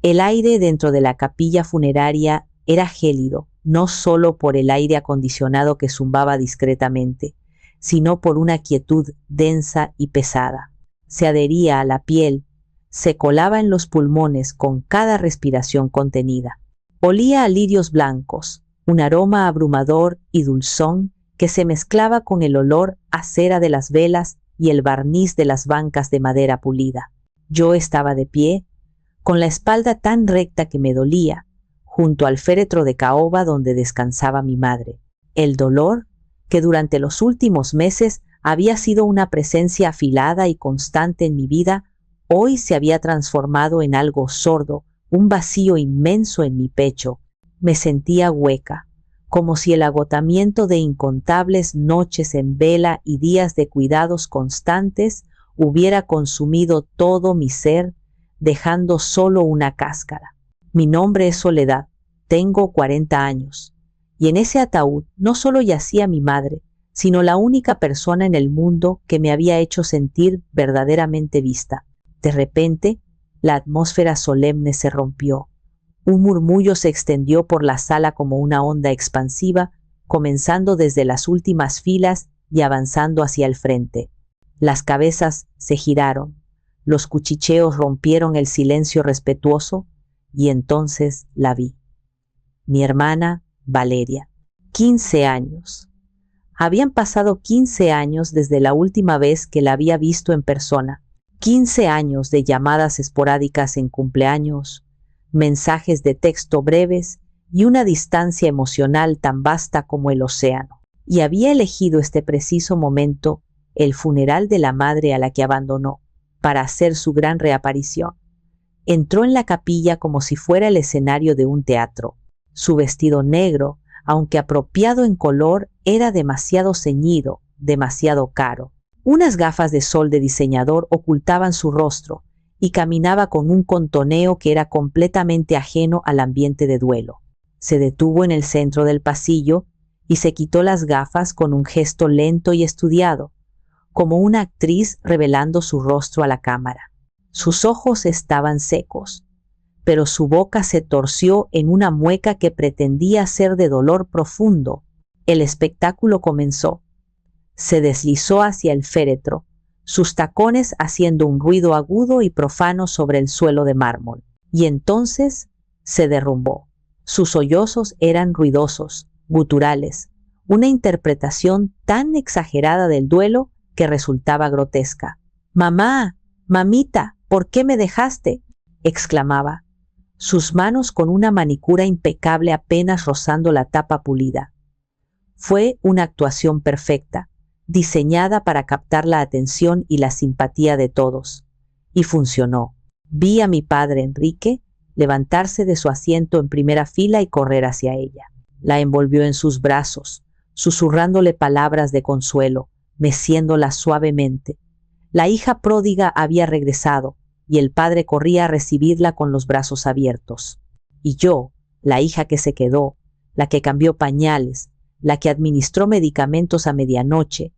El aire dentro de la capilla funeraria era gélido, no solo por el aire acondicionado que zumbaba discretamente, sino por una quietud densa y pesada. Se adhería a la piel, se colaba en los pulmones con cada respiración contenida. Olía a lirios blancos, un aroma abrumador y dulzón que se mezclaba con el olor a cera de las velas y el barniz de las bancas de madera pulida. Yo estaba de pie, con la espalda tan recta que me dolía, junto al féretro de caoba donde descansaba mi madre. El dolor, que durante los últimos meses había sido una presencia afilada y constante en mi vida, hoy se había transformado en algo sordo, un vacío inmenso en mi pecho. Me sentía hueca, como si el agotamiento de incontables noches en vela y días de cuidados constantes hubiera consumido todo mi ser, dejando solo una cáscara. Mi nombre es Soledad, tengo 40 años, y en ese ataúd no solo yacía mi madre, sino la única persona en el mundo que me había hecho sentir verdaderamente vista. De repente, la atmósfera solemne se rompió. Un murmullo se extendió por la sala como una onda expansiva, comenzando desde las últimas filas y avanzando hacia el frente. Las cabezas se giraron, los cuchicheos rompieron el silencio respetuoso, y entonces la vi. Mi hermana Valeria. 15 años. Habían pasado 15 años desde la última vez que la había visto en persona. 15 años de llamadas esporádicas en cumpleaños, mensajes de texto breves y una distancia emocional tan vasta como el océano. Y había elegido este preciso momento, el funeral de la madre a la que abandonó, para hacer su gran reaparición. Entró en la capilla como si fuera el escenario de un teatro. Su vestido negro, aunque apropiado en color, era demasiado ceñido, demasiado caro. Unas gafas de sol de diseñador ocultaban su rostro y caminaba con un contoneo que era completamente ajeno al ambiente de duelo. Se detuvo en el centro del pasillo y se quitó las gafas con un gesto lento y estudiado, como una actriz revelando su rostro a la cámara. Sus ojos estaban secos, pero su boca se torció en una mueca que pretendía ser de dolor profundo. El espectáculo comenzó. Se deslizó hacia el féretro, sus tacones haciendo un ruido agudo y profano sobre el suelo de mármol. Y entonces se derrumbó. Sus sollozos eran ruidosos, guturales, una interpretación tan exagerada del duelo que resultaba grotesca. «Mamá, mamita, ¿por qué me dejaste?», exclamaba, sus manos con una manicura impecable apenas rozando la tapa pulida. Fue una actuación perfecta, diseñada para captar la atención y la simpatía de todos. Y funcionó. Vi a mi padre Enrique levantarse de su asiento en primera fila y correr hacia ella. La envolvió en sus brazos, susurrándole palabras de consuelo, meciéndola suavemente. La hija pródiga había regresado, y el padre corría a recibirla con los brazos abiertos. Y yo, la hija que se quedó, la que cambió pañales, la que administró medicamentos a medianoche,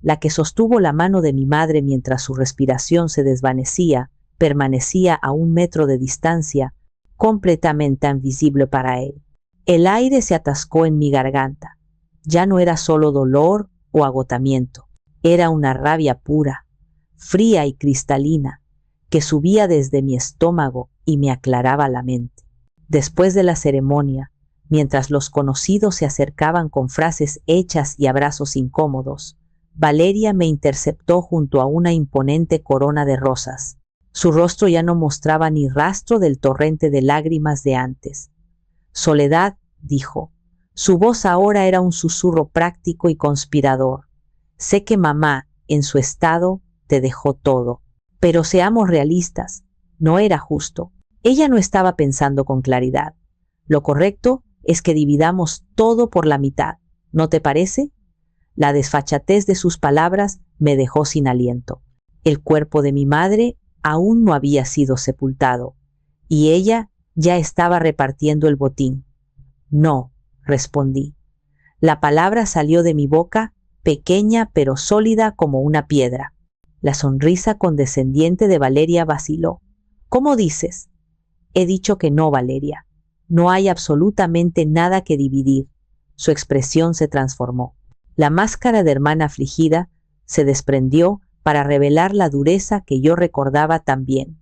la que sostuvo la mano de mi madre mientras su respiración se desvanecía, permanecía a 1 metro de distancia, completamente invisible para él. El aire se atascó en mi garganta. Ya no era solo dolor o agotamiento, era una rabia pura, fría y cristalina, que subía desde mi estómago y me aclaraba la mente. Después de la ceremonia, mientras los conocidos se acercaban con frases hechas y abrazos incómodos, Valeria me interceptó junto a una imponente corona de rosas. Su rostro ya no mostraba ni rastro del torrente de lágrimas de antes. «Soledad», dijo. Su voz ahora era un susurro práctico y conspirador. «Sé que mamá, en su estado, te dejó todo. Pero seamos realistas, no era justo. Ella no estaba pensando con claridad. Lo correcto es que dividamos todo por la mitad, ¿no te parece?». La desfachatez de sus palabras me dejó sin aliento. El cuerpo de mi madre aún no había sido sepultado, y ella ya estaba repartiendo el botín. «No», respondí. La palabra salió de mi boca, pequeña pero sólida como una piedra. La sonrisa condescendiente de Valeria vaciló. «¿Cómo dices?». He dicho que no, Valeria. No hay absolutamente nada que dividir. Su expresión se transformó. La máscara de hermana afligida se desprendió para revelar la dureza que yo recordaba tan bien.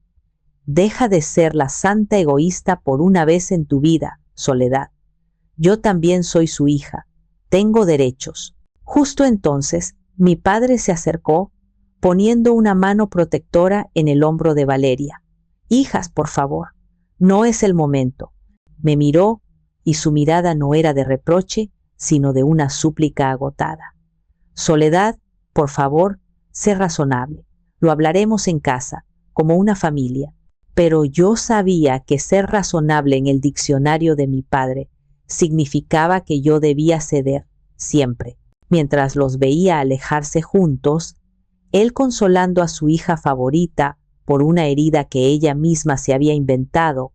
Deja de ser la santa egoísta por una vez en tu vida, Soledad. Yo también soy su hija. Tengo derechos. Justo entonces, mi padre se acercó, poniendo una mano protectora en el hombro de Valeria. Hijas, por favor, no es el momento. Me miró y su mirada no era de reproche, sino de una súplica agotada. Soledad, por favor, sé razonable. Lo hablaremos en casa, como una familia. Pero yo sabía que ser razonable en el diccionario de mi padre significaba que yo debía ceder, siempre. Mientras los veía alejarse juntos, él consolando a su hija favorita por una herida que ella misma se había inventado,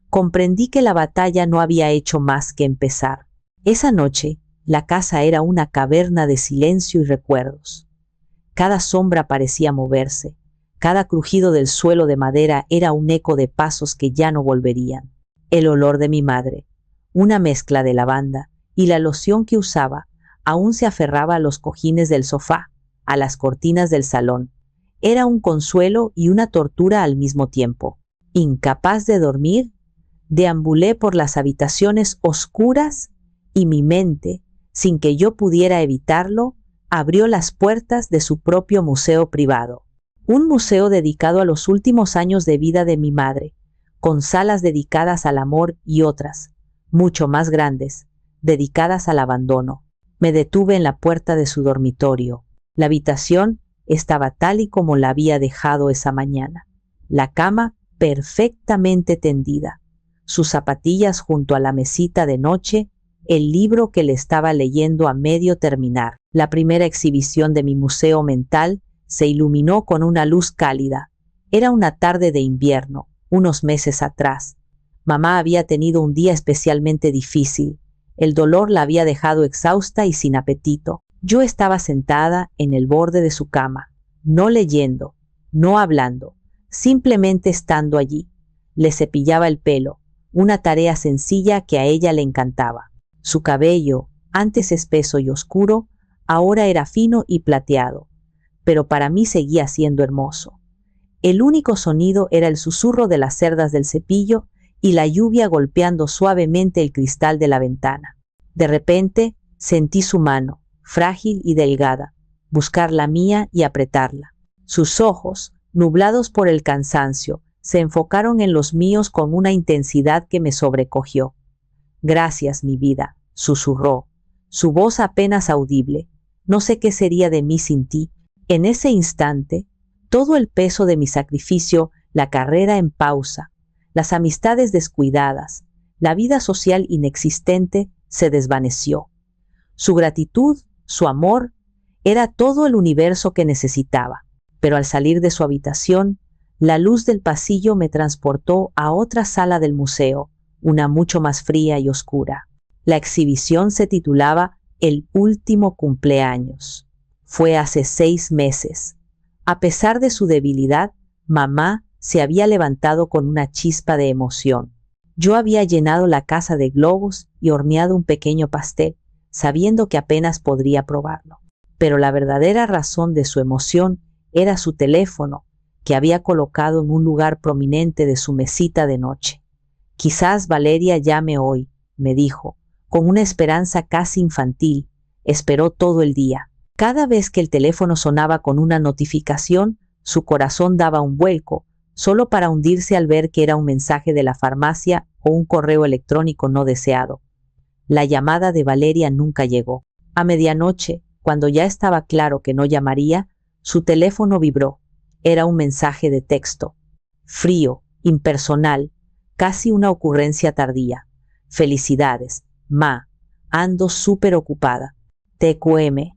comprendí que la batalla no había hecho más que empezar. Esa noche, la casa era una caverna de silencio y recuerdos. Cada sombra parecía moverse, cada crujido del suelo de madera era un eco de pasos que ya no volverían. El olor de mi madre, una mezcla de lavanda y la loción que usaba, aún se aferraba a los cojines del sofá, a las cortinas del salón. Era un consuelo y una tortura al mismo tiempo. Incapaz de dormir, deambulé por las habitaciones oscuras y mi mente, sin que yo pudiera evitarlo, abrió las puertas de su propio museo privado. Un museo dedicado a los últimos años de vida de mi madre, con salas dedicadas al amor y otras, mucho más grandes, dedicadas al abandono. Me detuve en la puerta de su dormitorio. La habitación estaba tal y como la había dejado esa mañana. La cama perfectamente tendida, sus zapatillas junto a la mesita de noche, el libro que le estaba leyendo a medio terminar. La primera exhibición de mi museo mental se iluminó con una luz cálida. Era una tarde de invierno, unos meses atrás. Mamá había tenido un día especialmente difícil. El dolor la había dejado exhausta y sin apetito. Yo estaba sentada en el borde de su cama, no leyendo, no hablando, simplemente estando allí. Le cepillaba el pelo, una tarea sencilla que a ella le encantaba. Su cabello, antes espeso y oscuro, ahora era fino y plateado, pero para mí seguía siendo hermoso. El único sonido era el susurro de las cerdas del cepillo y la lluvia golpeando suavemente el cristal de la ventana. De repente, sentí su mano, frágil y delgada, buscar la mía y apretarla. Sus ojos, nublados por el cansancio, se enfocaron en los míos con una intensidad que me sobrecogió. «Gracias, mi vida», susurró, su voz apenas audible. «No sé qué sería de mí sin ti». En ese instante, todo el peso de mi sacrificio, la carrera en pausa, las amistades descuidadas, la vida social inexistente, se desvaneció. Su gratitud, su amor, era todo el universo que necesitaba. Pero al salir de su habitación, la luz del pasillo me transportó a otra sala del museo, una mucho más fría y oscura. La exhibición se titulaba El último cumpleaños. Fue hace 6 meses. A pesar de su debilidad, mamá se había levantado con una chispa de emoción. Yo había llenado la casa de globos y horneado un pequeño pastel, sabiendo que apenas podría probarlo. Pero la verdadera razón de su emoción era su teléfono, que había colocado en un lugar prominente de su mesita de noche. «Quizás Valeria llame hoy», me dijo, con una esperanza casi infantil. Esperó todo el día. Cada vez que el teléfono sonaba con una notificación, su corazón daba un vuelco, solo para hundirse al ver que era un mensaje de la farmacia o un correo electrónico no deseado. La llamada de Valeria nunca llegó. A medianoche, cuando ya estaba claro que no llamaría, su teléfono vibró. Era un mensaje de texto. Frío, impersonal, casi una ocurrencia tardía. «Felicidades, ma. Ando súper ocupada. TQM».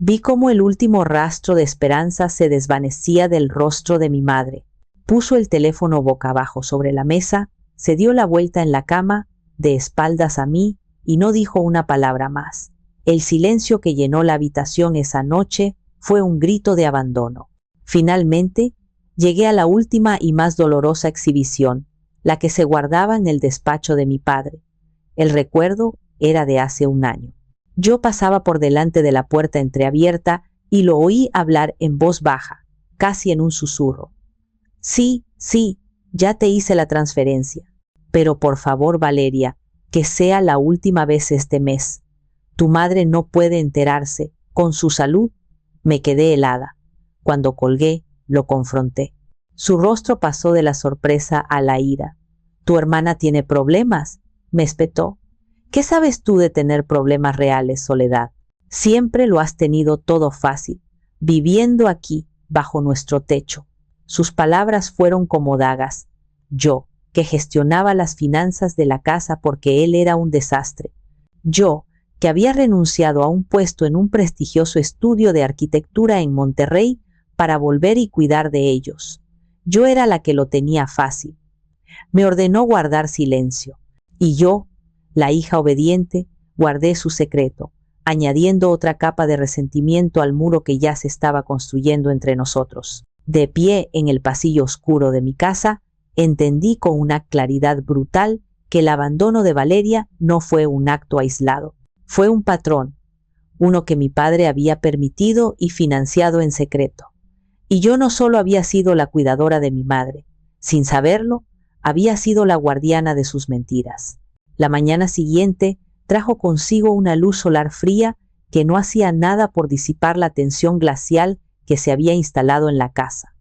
Vi cómo el último rastro de esperanza se desvanecía del rostro de mi madre. Puso el teléfono boca abajo sobre la mesa, se dio la vuelta en la cama, de espaldas a mí, y no dijo una palabra más. El silencio que llenó la habitación esa noche fue un grito de abandono. Finalmente, llegué a la última y más dolorosa exhibición, la que se guardaba en el despacho de mi padre. El recuerdo era de hace un año. Yo pasaba por delante de la puerta entreabierta y lo oí hablar en voz baja, casi en un susurro. Sí, sí, ya te hice la transferencia. Pero por favor, Valeria, que sea la última vez este mes. Tu madre no puede enterarse. Con su salud. Me quedé helada. Cuando colgué, lo confronté. Su rostro pasó de la sorpresa a la ira. ¿Tu hermana tiene problemas?, me espetó. ¿Qué sabes tú de tener problemas reales, Soledad? Siempre lo has tenido todo fácil, viviendo aquí, bajo nuestro techo. Sus palabras fueron como dagas. Yo, que gestionaba las finanzas de la casa porque él era un desastre. Yo, que había renunciado a un puesto en un prestigioso estudio de arquitectura en Monterrey para volver y cuidar de ellos. Yo era la que lo tenía fácil. Me ordenó guardar silencio, y yo, la hija obediente, guardé su secreto, añadiendo otra capa de resentimiento al muro que ya se estaba construyendo entre nosotros. De pie en el pasillo oscuro de mi casa, entendí con una claridad brutal que el abandono de Valeria no fue un acto aislado. Fue un patrón, uno que mi padre había permitido y financiado en secreto. Y yo no solo había sido la cuidadora de mi madre, sin saberlo, había sido la guardiana de sus mentiras. La mañana siguiente trajo consigo una luz solar fría que no hacía nada por disipar la tensión glacial que se había instalado en la casa.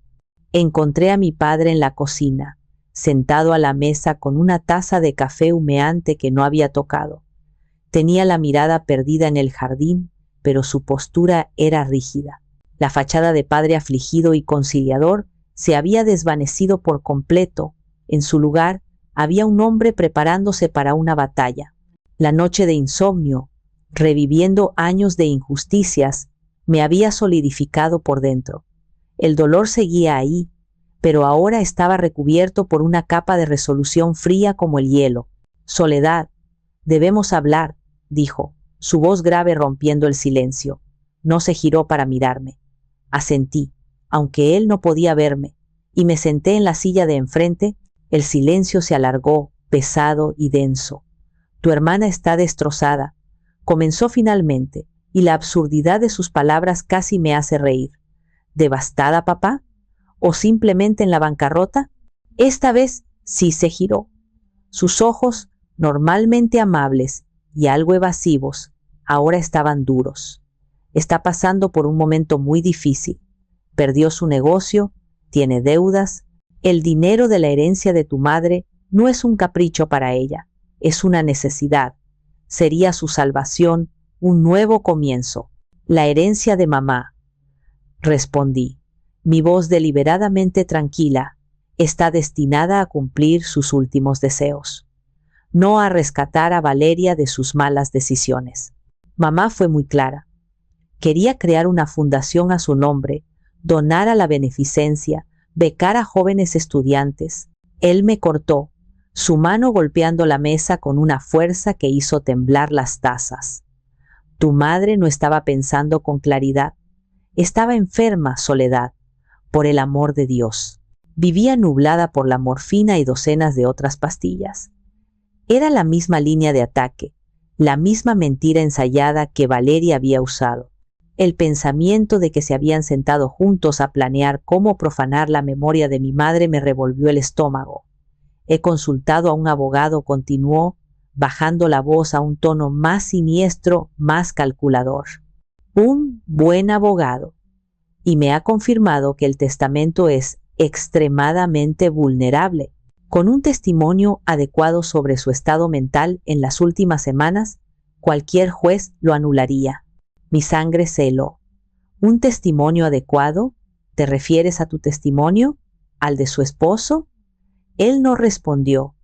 Encontré a mi padre en la cocina, sentado a la mesa con una taza de café humeante que no había tocado. Tenía la mirada perdida en el jardín, pero su postura era rígida. La fachada de padre afligido y conciliador se había desvanecido por completo. En su lugar había un hombre preparándose para una batalla. La noche de insomnio, reviviendo años de injusticias, me había solidificado por dentro. El dolor seguía ahí, pero ahora estaba recubierto por una capa de resolución fría como el hielo. Soledad, debemos hablar, dijo, su voz grave rompiendo el silencio. No se giró para mirarme. Asentí, aunque él no podía verme, y me senté en la silla de enfrente. El silencio se alargó, pesado y denso. Tu hermana está destrozada, comenzó finalmente, y la absurdidad de sus palabras casi me hace reír. ¿Devastada, papá? ¿O simplemente en la bancarrota? Esta vez sí se giró. Sus ojos, normalmente amables y algo evasivos, ahora estaban duros. Está pasando por un momento muy difícil. Perdió su negocio, tiene deudas. El dinero de la herencia de tu madre no es un capricho para ella, es una necesidad. Sería su salvación, un nuevo comienzo. La herencia de mamá, respondí, mi voz deliberadamente tranquila, está destinada a cumplir sus últimos deseos, no a rescatar a Valeria de sus malas decisiones. Mamá fue muy clara. Quería crear una fundación a su nombre, donar a la beneficencia, becar a jóvenes estudiantes. Él me cortó, su mano golpeando la mesa con una fuerza que hizo temblar las tazas. Tu madre no estaba pensando con claridad. Estaba enferma, Soledad, por el amor de Dios. Vivía nublada por la morfina y docenas de otras pastillas. Era la misma línea de ataque, la misma mentira ensayada que Valeria había usado. El pensamiento de que se habían sentado juntos a planear cómo profanar la memoria de mi madre me revolvió el estómago. He consultado a un abogado, continuó, bajando la voz a un tono más siniestro, más calculador. Un buen abogado. Y me ha confirmado que el testamento es extremadamente vulnerable. Con un testimonio adecuado sobre su estado mental en las últimas semanas, cualquier juez lo anularía. Mi sangre se heló. ¿Un testimonio adecuado? ¿Te refieres a tu testimonio? ¿Al de su esposo? Él no respondió,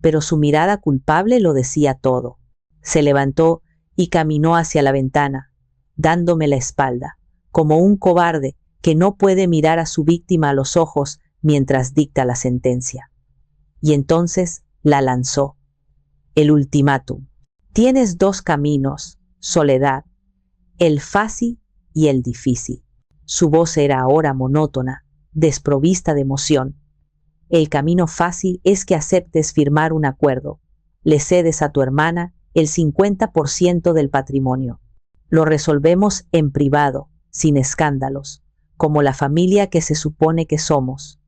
pero su mirada culpable lo decía todo. Se levantó y caminó hacia la ventana, dándome la espalda, como un cobarde que no puede mirar a su víctima a los ojos mientras dicta la sentencia. Y entonces la lanzó. El ultimátum. Tienes dos caminos, Soledad, el fácil y el difícil. Su voz era ahora monótona, desprovista de emoción. El camino fácil es que aceptes firmar un acuerdo. Le cedes a tu hermana el 50% del patrimonio. Lo resolvemos en privado, sin escándalos, como la familia que se supone que somos.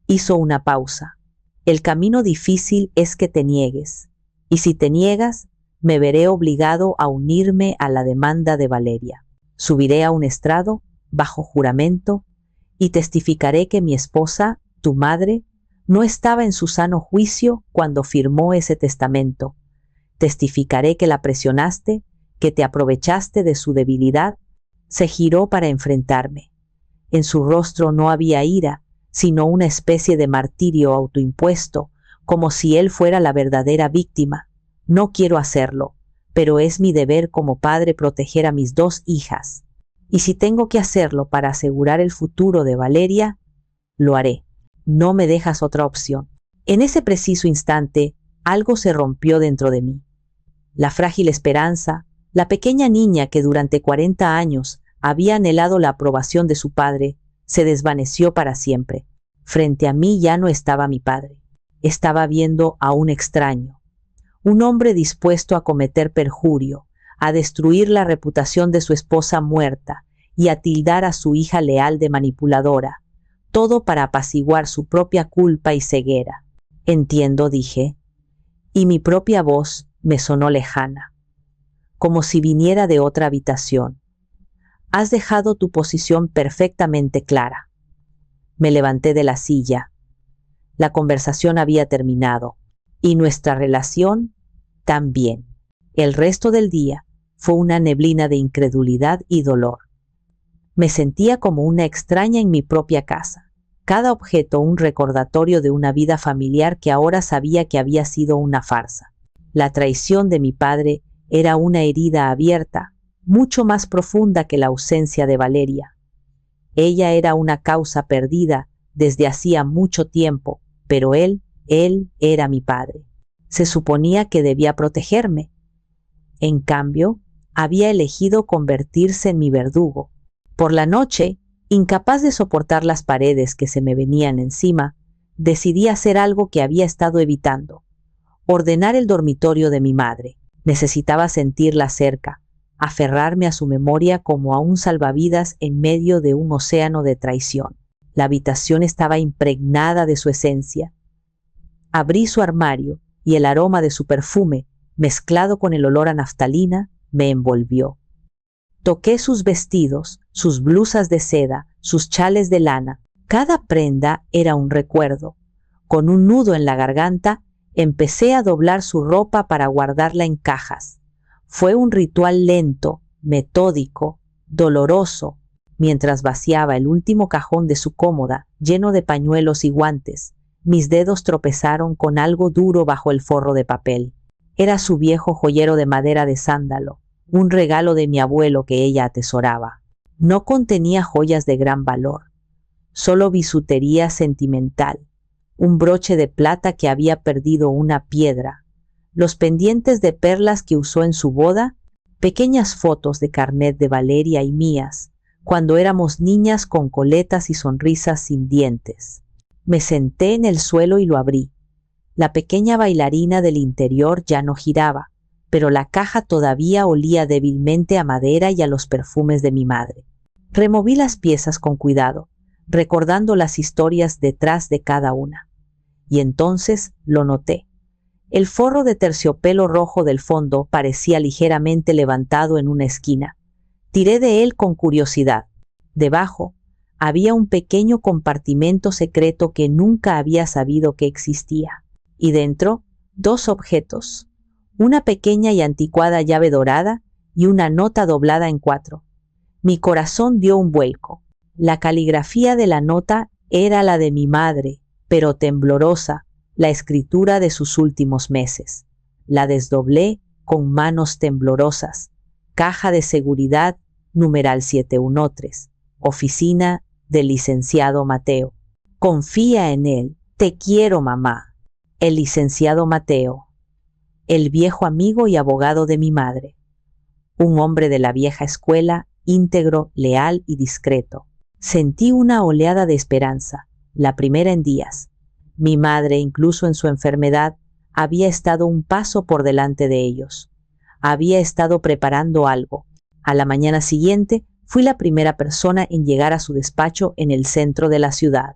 Hizo una pausa. El camino difícil es que te niegues. Y si te niegas, me veré obligado a unirme a la demanda de Valeria. Subiré a un estrado, bajo juramento, y testificaré que mi esposa, tu madre, no estaba en su sano juicio cuando firmó ese testamento. Testificaré que la presionaste, que te aprovechaste de su debilidad. Se giró para enfrentarme. En su rostro no había ira, sino una especie de martirio autoimpuesto, como si él fuera la verdadera víctima. No quiero hacerlo, pero es mi deber como padre proteger a mis 2 hijas. Y si tengo que hacerlo para asegurar el futuro de Valeria, lo haré. No me dejas otra opción. En ese preciso instante, algo se rompió dentro de mí. La frágil esperanza, la pequeña niña que durante 40 años había anhelado la aprobación de su padre, se desvaneció para siempre. Frente a mí ya no estaba mi padre. Estaba viendo a un extraño. Un hombre dispuesto a cometer perjurio, a destruir la reputación de su esposa muerta y a tildar a su hija leal de manipuladora, todo para apaciguar su propia culpa y ceguera. Entiendo, dije, y mi propia voz me sonó lejana, como si viniera de otra habitación. Has dejado tu posición perfectamente clara. Me levanté de la silla. La conversación había terminado, y nuestra relación también. El resto del día fue una neblina de incredulidad y dolor. Me sentía como una extraña en mi propia casa. Cada objeto un recordatorio de una vida familiar que ahora sabía que había sido una farsa. La traición de mi padre era una herida abierta, mucho más profunda que la ausencia de Valeria. Ella era una causa perdida desde hacía mucho tiempo, pero él era mi padre. Se suponía que debía protegerme. En cambio, había elegido convertirse en mi verdugo. Por la noche, incapaz de soportar las paredes que se me venían encima, decidí hacer algo que había estado evitando: ordenar el dormitorio de mi madre. Necesitaba sentirla cerca, aferrarme a su memoria como a un salvavidas en medio de un océano de traición. La habitación estaba impregnada de su esencia. Abrí su armario y el aroma de su perfume, mezclado con el olor a naftalina, me envolvió. Toqué sus vestidos, sus blusas de seda, sus chales de lana. Cada prenda era un recuerdo. Con un nudo en la garganta, empecé a doblar su ropa para guardarla en cajas. Fue un ritual lento, metódico, doloroso, mientras vaciaba el último cajón de su cómoda, lleno de pañuelos y guantes. Mis dedos tropezaron con algo duro bajo el forro de papel. Era su viejo joyero de madera de sándalo, un regalo de mi abuelo que ella atesoraba. No contenía joyas de gran valor, solo bisutería sentimental, un broche de plata que había perdido una piedra, los pendientes de perlas que usó en su boda, pequeñas fotos de carnet de Valeria y mías, cuando éramos niñas con coletas y sonrisas sin dientes. Me senté en el suelo y lo abrí. La pequeña bailarina del interior ya no giraba, pero la caja todavía olía débilmente a madera y a los perfumes de mi madre. Removí las piezas con cuidado, recordando las historias detrás de cada una. Y entonces lo noté. El forro de terciopelo rojo del fondo parecía ligeramente levantado en una esquina. Tiré de él con curiosidad. Debajo había un pequeño compartimento secreto que nunca había sabido que existía. Y dentro, 2 objetos: una pequeña y anticuada llave dorada y una nota doblada en 4. Mi corazón dio un vuelco. La caligrafía de la nota era la de mi madre, pero temblorosa, la escritura de sus últimos meses. La desdoblé con manos temblorosas. Caja de seguridad, numeral 713. Oficina del licenciado Mateo. Confía en él. Te quiero, mamá. El licenciado Mateo, el viejo amigo y abogado de mi madre. Un hombre de la vieja escuela, íntegro, leal y discreto. Sentí una oleada de esperanza, la primera en días. Mi madre, incluso en su enfermedad, había estado un paso por delante de ellos. Había estado preparando algo. A la mañana siguiente, fui la primera persona en llegar a su despacho en el centro de la ciudad.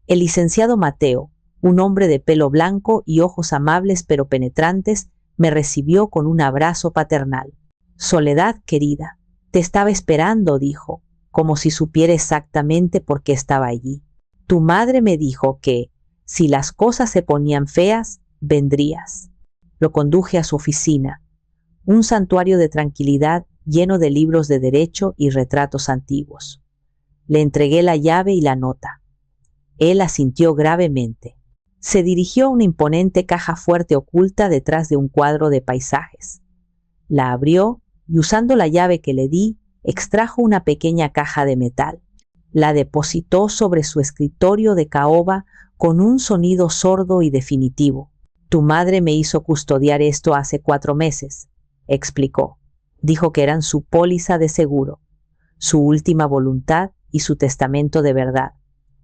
El licenciado Mateo, un hombre de pelo blanco y ojos amables pero penetrantes, me recibió con un abrazo paternal. Soledad, querida, te estaba esperando, dijo, como si supiera exactamente por qué estaba allí. Tu madre me dijo que, si las cosas se ponían feas, vendrías. Lo conduje a su oficina, un santuario de tranquilidad lleno de libros de derecho y retratos antiguos. Le entregué la llave y la nota. Él asintió gravemente. Se dirigió a una imponente caja fuerte oculta detrás de un cuadro de paisajes. La abrió y, usando la llave que le di, extrajo una pequeña caja de metal. La depositó sobre su escritorio de caoba con un sonido sordo y definitivo. Tu madre me hizo custodiar esto hace 4 meses, explicó. Dijo que eran su póliza de seguro, su última voluntad y su testamento de verdad.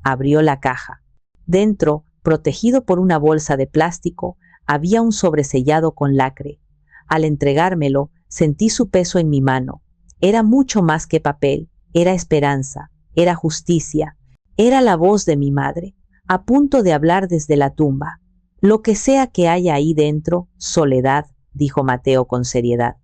Abrió la caja. Dentro, protegido por una bolsa de plástico, había un sobresellado con lacre. Al entregármelo, sentí su peso en mi mano. Era mucho más que papel, era esperanza, era justicia, era la voz de mi madre, a punto de hablar desde la tumba. Lo que sea que haya ahí dentro, Soledad, dijo Mateo con seriedad,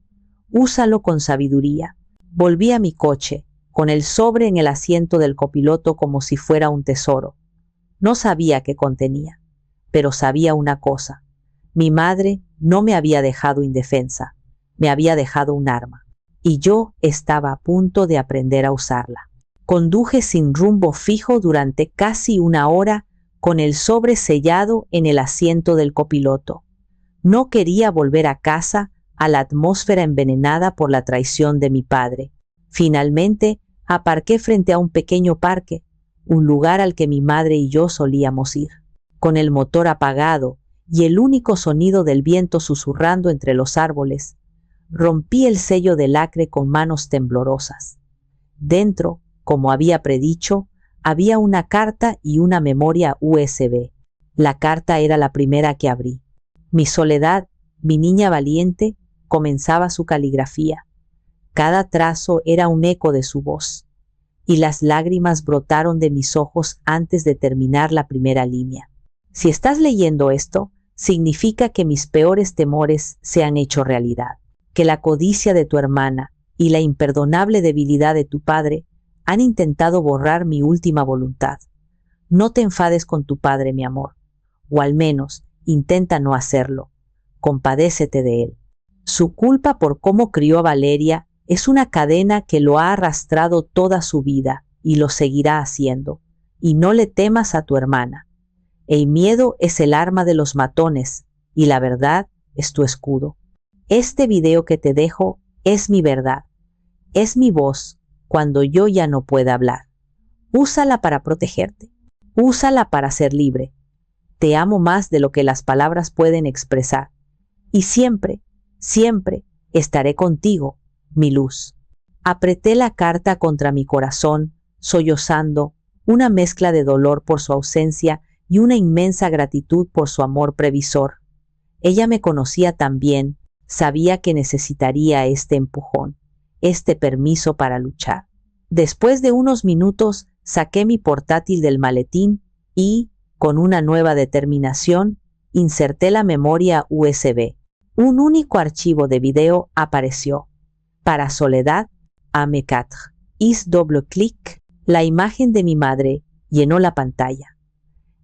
úsalo con sabiduría. Volví a mi coche, con el sobre en el asiento del copiloto como si fuera un tesoro. No sabía qué contenía, pero sabía una cosa. Mi madre no me había dejado indefensa, me había dejado un arma, y yo estaba a punto de aprender a usarla. Conduje sin rumbo fijo durante casi 1 hora con el sobre sellado en el asiento del copiloto. No quería volver a casa, a la atmósfera envenenada por la traición de mi padre. Finalmente, aparqué frente a un pequeño parque, un lugar al que mi madre y yo solíamos ir. Con el motor apagado y el único sonido del viento susurrando entre los árboles, rompí el sello de lacre con manos temblorosas. Dentro, como había predicho, había una carta y una memoria USB. La carta era la primera que abrí. Mi Soledad, mi niña valiente, comenzaba su caligrafía. Cada trazo era un eco de su voz, y las lágrimas brotaron de mis ojos antes de terminar la primera línea. Si estás leyendo esto, significa que mis peores temores se han hecho realidad, que la codicia de tu hermana y la imperdonable debilidad de tu padre han intentado borrar mi última voluntad. No te enfades con tu padre, mi amor, o al menos intenta no hacerlo. Compadécete de él. Su culpa por cómo crió a Valeria es una cadena que lo ha arrastrado toda su vida y lo seguirá haciendo. Y no le temas a tu hermana. El miedo es el arma de los matones y la verdad es tu escudo. Este video que te dejo es mi verdad. Es mi voz cuando yo ya no pueda hablar. Úsala para protegerte. Úsala para ser libre. Te amo más de lo que las palabras pueden expresar. Y siempre, siempre estaré contigo, mi luz. Apreté la carta contra mi corazón, sollozando, una mezcla de dolor por su ausencia y una inmensa gratitud por su amor previsor. Ella me conocía tan bien, sabía que necesitaría este empujón, este permiso para luchar. Después de unos minutos, saqué mi portátil del maletín y, con una nueva determinación, inserté la memoria USB. Un único archivo de video apareció. Para Soledad, AM4. Hice doble clic. La imagen de mi madre llenó la pantalla.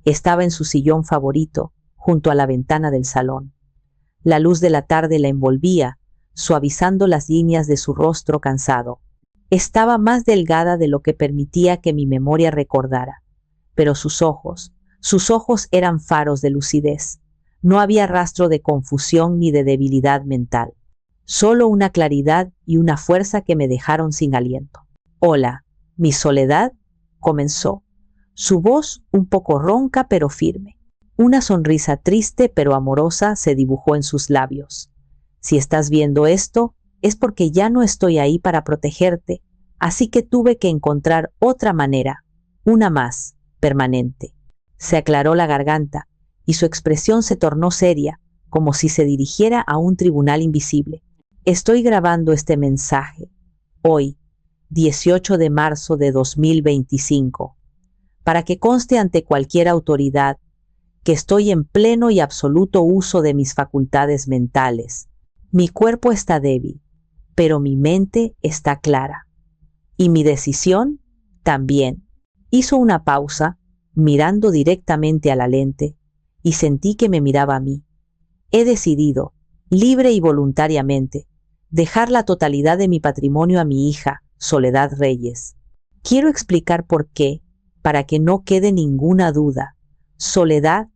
Estaba en su sillón favorito, junto a la ventana del salón. La luz de la tarde la envolvía, suavizando las líneas de su rostro cansado. Estaba más delgada de lo que permitía que mi memoria recordara, pero sus ojos eran faros de lucidez. No había rastro de confusión ni de debilidad mental, solo una claridad y una fuerza que me dejaron sin aliento. Hola, mi Soledad, comenzó, su voz un poco ronca pero firme. Una sonrisa triste pero amorosa se dibujó en sus labios. Si estás viendo esto, es porque ya no estoy ahí para protegerte, así que tuve que encontrar otra manera, una más permanente. Se aclaró la garganta y su expresión se tornó seria, como si se dirigiera a un tribunal invisible. Estoy grabando este mensaje hoy, 18 de marzo de 2025, para que conste ante cualquier autoridad que estoy en pleno y absoluto uso de mis facultades mentales. Mi cuerpo está débil, pero mi mente está clara. Y mi decisión también. Hizo una pausa, mirando directamente a la lente, y sentí que me miraba a mí. He decidido, libre y voluntariamente, dejar la totalidad de mi patrimonio a mi hija, Soledad Reyes. Quiero explicar por qué, para que no quede ninguna duda. Soledad,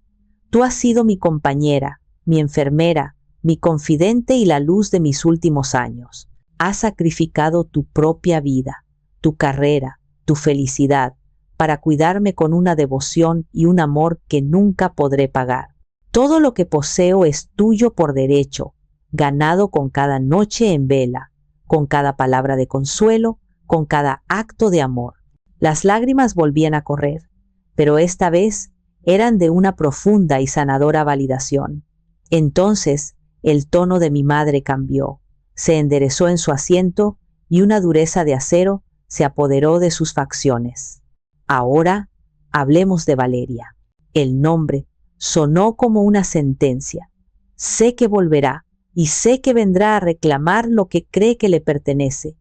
tú has sido mi compañera, mi enfermera, mi confidente y la luz de mis últimos años. Has sacrificado tu propia vida, tu carrera, tu felicidad, para cuidarme con una devoción y un amor que nunca podré pagar. Todo lo que poseo es tuyo por derecho, ganado con cada noche en vela, con cada palabra de consuelo, con cada acto de amor. Las lágrimas volvían a correr, pero esta vez eran de una profunda y sanadora validación. Entonces, el tono de mi madre cambió, se enderezó en su asiento y una dureza de acero se apoderó de sus facciones. Ahora, hablemos de Valeria. El nombre sonó como una sentencia. Sé que volverá y sé que vendrá a reclamar lo que cree que le pertenece.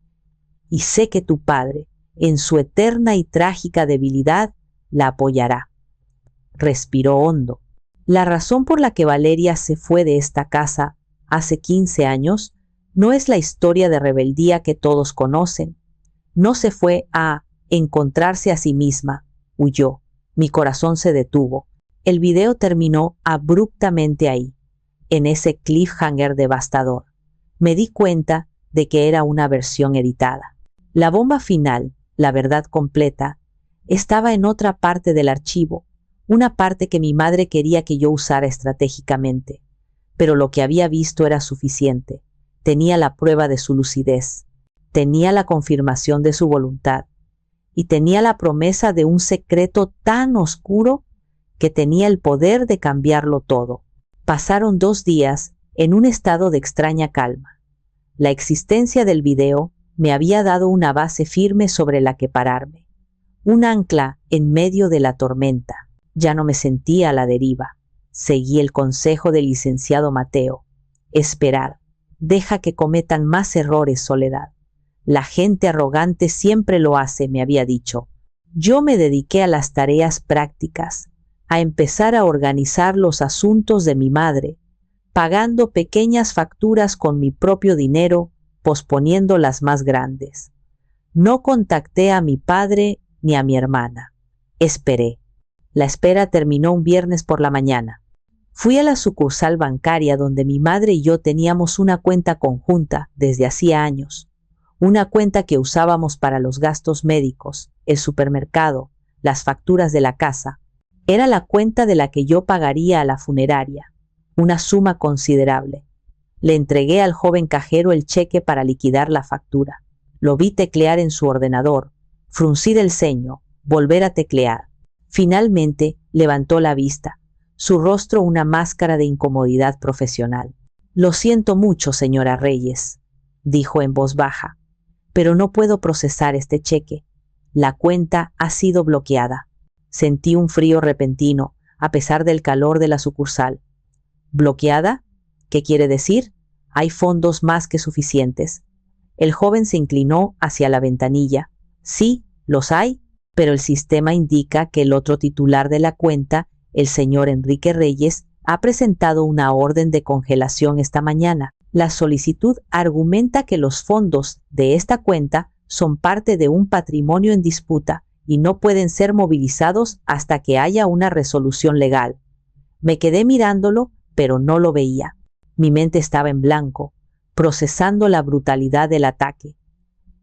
Y sé que tu padre, en su eterna y trágica debilidad, la apoyará. Respiró hondo. La razón por la que Valeria se fue de esta casa hace 15 años no es la historia de rebeldía que todos conocen. No se fue a encontrarse a sí misma, huyó. Mi corazón se detuvo. El video terminó abruptamente ahí, en ese cliffhanger devastador. Me di cuenta de que era una versión editada. La bomba final, la verdad completa, estaba en otra parte del archivo, una parte que mi madre quería que yo usara estratégicamente. Pero lo que había visto era suficiente. Tenía la prueba de su lucidez, tenía la confirmación de su voluntad y tenía la promesa de un secreto tan oscuro que tenía el poder de cambiarlo todo. Pasaron 2 días en un estado de extraña calma. La existencia del video me había dado una base firme sobre la que pararme, un ancla en medio de la tormenta. Ya no me sentía a la deriva. Seguí el consejo del licenciado Mateo. Esperar. Deja que cometan más errores, Soledad. La gente arrogante siempre lo hace, me había dicho. Yo me dediqué a las tareas prácticas, a empezar a organizar los asuntos de mi madre, pagando pequeñas facturas con mi propio dinero, posponiendo las más grandes. No contacté a mi padre ni a mi hermana. Esperé. La espera terminó un viernes por la mañana. Fui a la sucursal bancaria donde mi madre y yo teníamos una cuenta conjunta desde hacía años. Una cuenta que usábamos para los gastos médicos, el supermercado, las facturas de la casa. Era la cuenta de la que yo pagaría a la funeraria, una suma considerable. Le entregué al joven cajero el cheque para liquidar la factura. Lo vi teclear en su ordenador, fruncir el ceño, volver a teclear. Finalmente levantó la vista, su rostro una máscara de incomodidad profesional. Lo siento mucho, señora Reyes, dijo en voz baja, pero no puedo procesar este cheque. La cuenta ha sido bloqueada. Sentí un frío repentino, a pesar del calor de la sucursal. ¿Bloqueada? ¿Qué quiere decir? Hay fondos más que suficientes. El joven se inclinó hacia la ventanilla. Sí, los hay, pero el sistema indica que el otro titular de la cuenta, el señor Enrique Reyes, ha presentado una orden de congelación esta mañana. La solicitud argumenta que los fondos de esta cuenta son parte de un patrimonio en disputa y no pueden ser movilizados hasta que haya una resolución legal. Me quedé mirándolo, pero no lo veía. Mi mente estaba en blanco, procesando la brutalidad del ataque.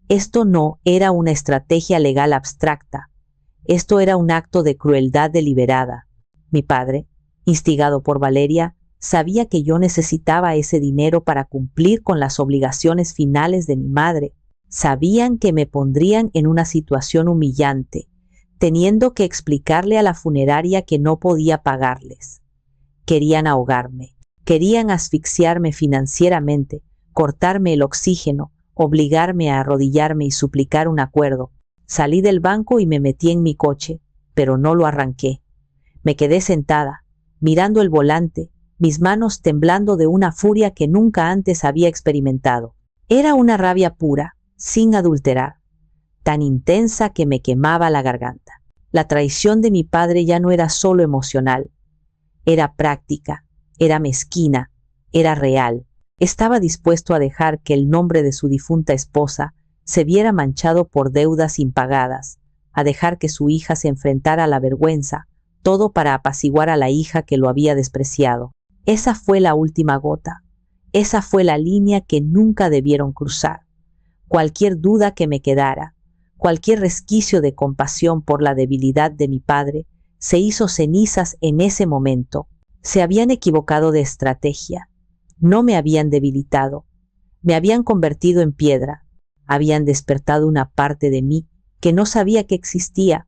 Esto no era una estrategia legal abstracta. Esto era un acto de crueldad deliberada. Mi padre, instigado por Valeria, sabía que yo necesitaba ese dinero para cumplir con las obligaciones finales de mi madre. Sabían que me pondrían en una situación humillante, teniendo que explicarle a la funeraria que no podía pagarles. Querían ahogarme, querían asfixiarme financieramente, cortarme el oxígeno, obligarme a arrodillarme y suplicar un acuerdo. Salí del banco y me metí en mi coche, pero no lo arranqué. Me quedé sentada, mirando el volante, mis manos temblando de una furia que nunca antes había experimentado. Era una rabia pura, sin adulterar, tan intensa que me quemaba la garganta. La traición de mi padre ya no era solo emocional, era práctica, era mezquina, era real. Estaba dispuesto a dejar que el nombre de su difunta esposa se viera manchado por deudas impagadas, a dejar que su hija se enfrentara a la vergüenza, todo para apaciguar a la hija que lo había despreciado. Esa fue la última gota. Esa fue la línea que nunca debieron cruzar. Cualquier duda que me quedara, cualquier resquicio de compasión por la debilidad de mi padre, se hizo cenizas en ese momento. Se habían equivocado de estrategia. No me habían debilitado. Me habían convertido en piedra. Habían despertado una parte de mí que no sabía que existía.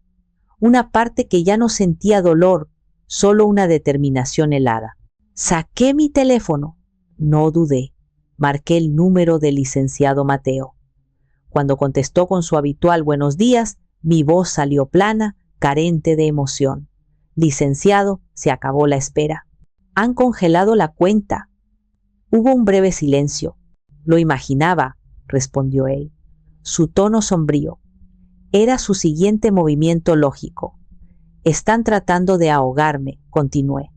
Una parte que ya no sentía dolor, solo una determinación helada. Saqué mi teléfono. No dudé. Marqué el número del licenciado Mateo. Cuando contestó con su habitual buenos días, mi voz salió plana, carente de emoción. Licenciado, se acabó la espera. Han congelado la cuenta. Hubo un breve silencio. Lo imaginaba, respondió él. Su tono sombrío. Era su siguiente movimiento lógico. Están tratando de ahogarme, continué.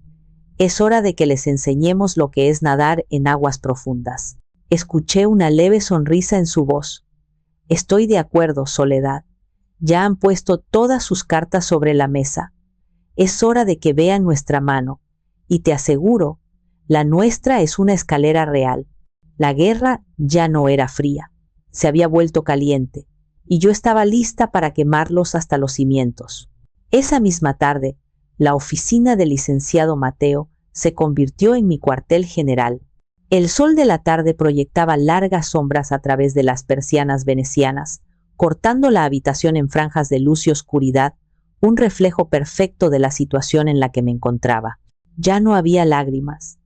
Es hora de que les enseñemos lo que es nadar en aguas profundas. Escuché una leve sonrisa en su voz. Estoy de acuerdo, Soledad. Ya han puesto todas sus cartas sobre la mesa. Es hora de que vean nuestra mano. Y te aseguro, la nuestra es una escalera real. La guerra ya no era fría. Se había vuelto caliente. Y yo estaba lista para quemarlos hasta los cimientos. Esa misma tarde, la oficina del licenciado Mateo se convirtió en mi cuartel general. El sol de la tarde proyectaba largas sombras a través de las persianas venecianas, cortando la habitación en franjas de luz y oscuridad, un reflejo perfecto de la situación en la que me encontraba. Ya no había lágrimas.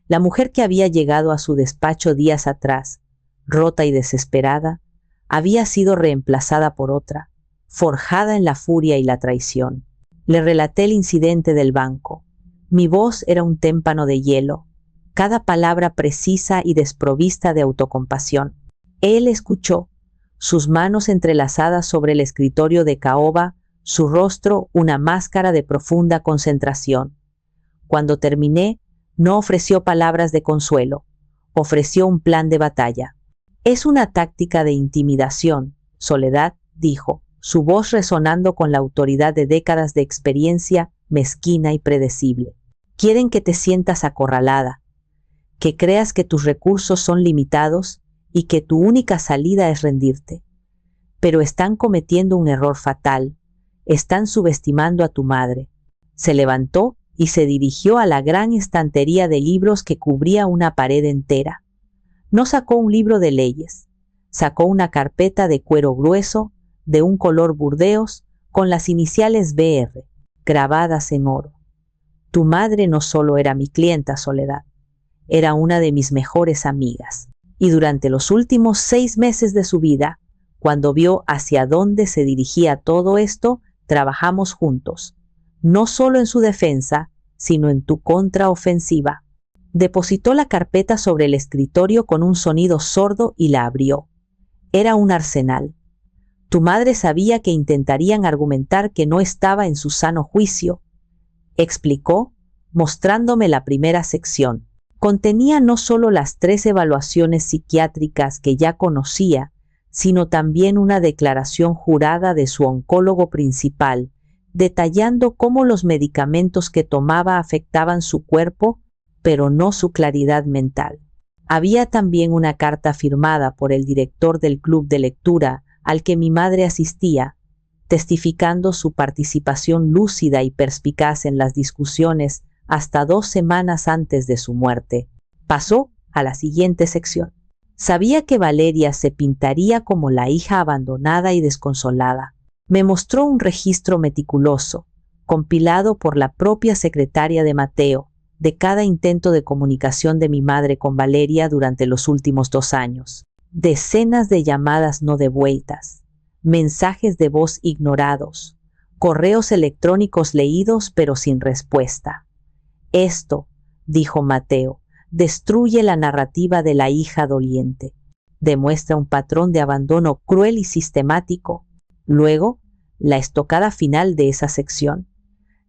La mujer que había llegado a su despacho días atrás, rota y desesperada, había sido reemplazada por otra, forjada en la furia y la traición. Le relaté el incidente del banco. Mi voz era un témpano de hielo, cada palabra precisa y desprovista de autocompasión. Él escuchó, sus manos entrelazadas sobre el escritorio de caoba, su rostro una máscara de profunda concentración. Cuando terminé, no ofreció palabras de consuelo, ofreció un plan de batalla. Es una táctica de intimidación, Soledad, dijo, su voz resonando con la autoridad de décadas de experiencia mezquina y predecible. Quieren que te sientas acorralada, que creas que tus recursos son limitados y que tu única salida es rendirte. Pero están cometiendo un error fatal, están subestimando a tu madre. Se levantó y se dirigió a la gran estantería de libros que cubría una pared entera. No sacó un libro de leyes, sacó una carpeta de cuero grueso, de un color burdeos, con las iniciales BR, grabadas en oro. Tu madre no solo era mi clienta, Soledad, era una de mis mejores amigas. Y durante los últimos 6 meses de su vida, cuando vio hacia dónde se dirigía todo esto, trabajamos juntos, no solo en su defensa, sino en tu contraofensiva. Depositó la carpeta sobre el escritorio con un sonido sordo y la abrió. Era un arsenal. Tu madre sabía que intentarían argumentar que no estaba en su sano juicio, explicó, mostrándome la primera sección. Contenía no solo las 3 evaluaciones psiquiátricas que ya conocía, sino también una declaración jurada de su oncólogo principal, detallando cómo los medicamentos que tomaba afectaban su cuerpo, pero no su claridad mental. Había también una carta firmada por el director del club de lectura al que mi madre asistía, testificando su participación lúcida y perspicaz en las discusiones hasta 2 semanas antes de su muerte. Pasó a la siguiente sección. Sabía que Valeria se pintaría como la hija abandonada y desconsolada. Me mostró un registro meticuloso, compilado por la propia secretaria de Mateo, de cada intento de comunicación de mi madre con Valeria durante los últimos 2 años. Decenas de llamadas no devueltas, mensajes de voz ignorados, correos electrónicos leídos pero sin respuesta. Esto, dijo Mateo, destruye la narrativa de la hija doliente. Demuestra un patrón de abandono cruel y sistemático. Luego, la estocada final de esa sección.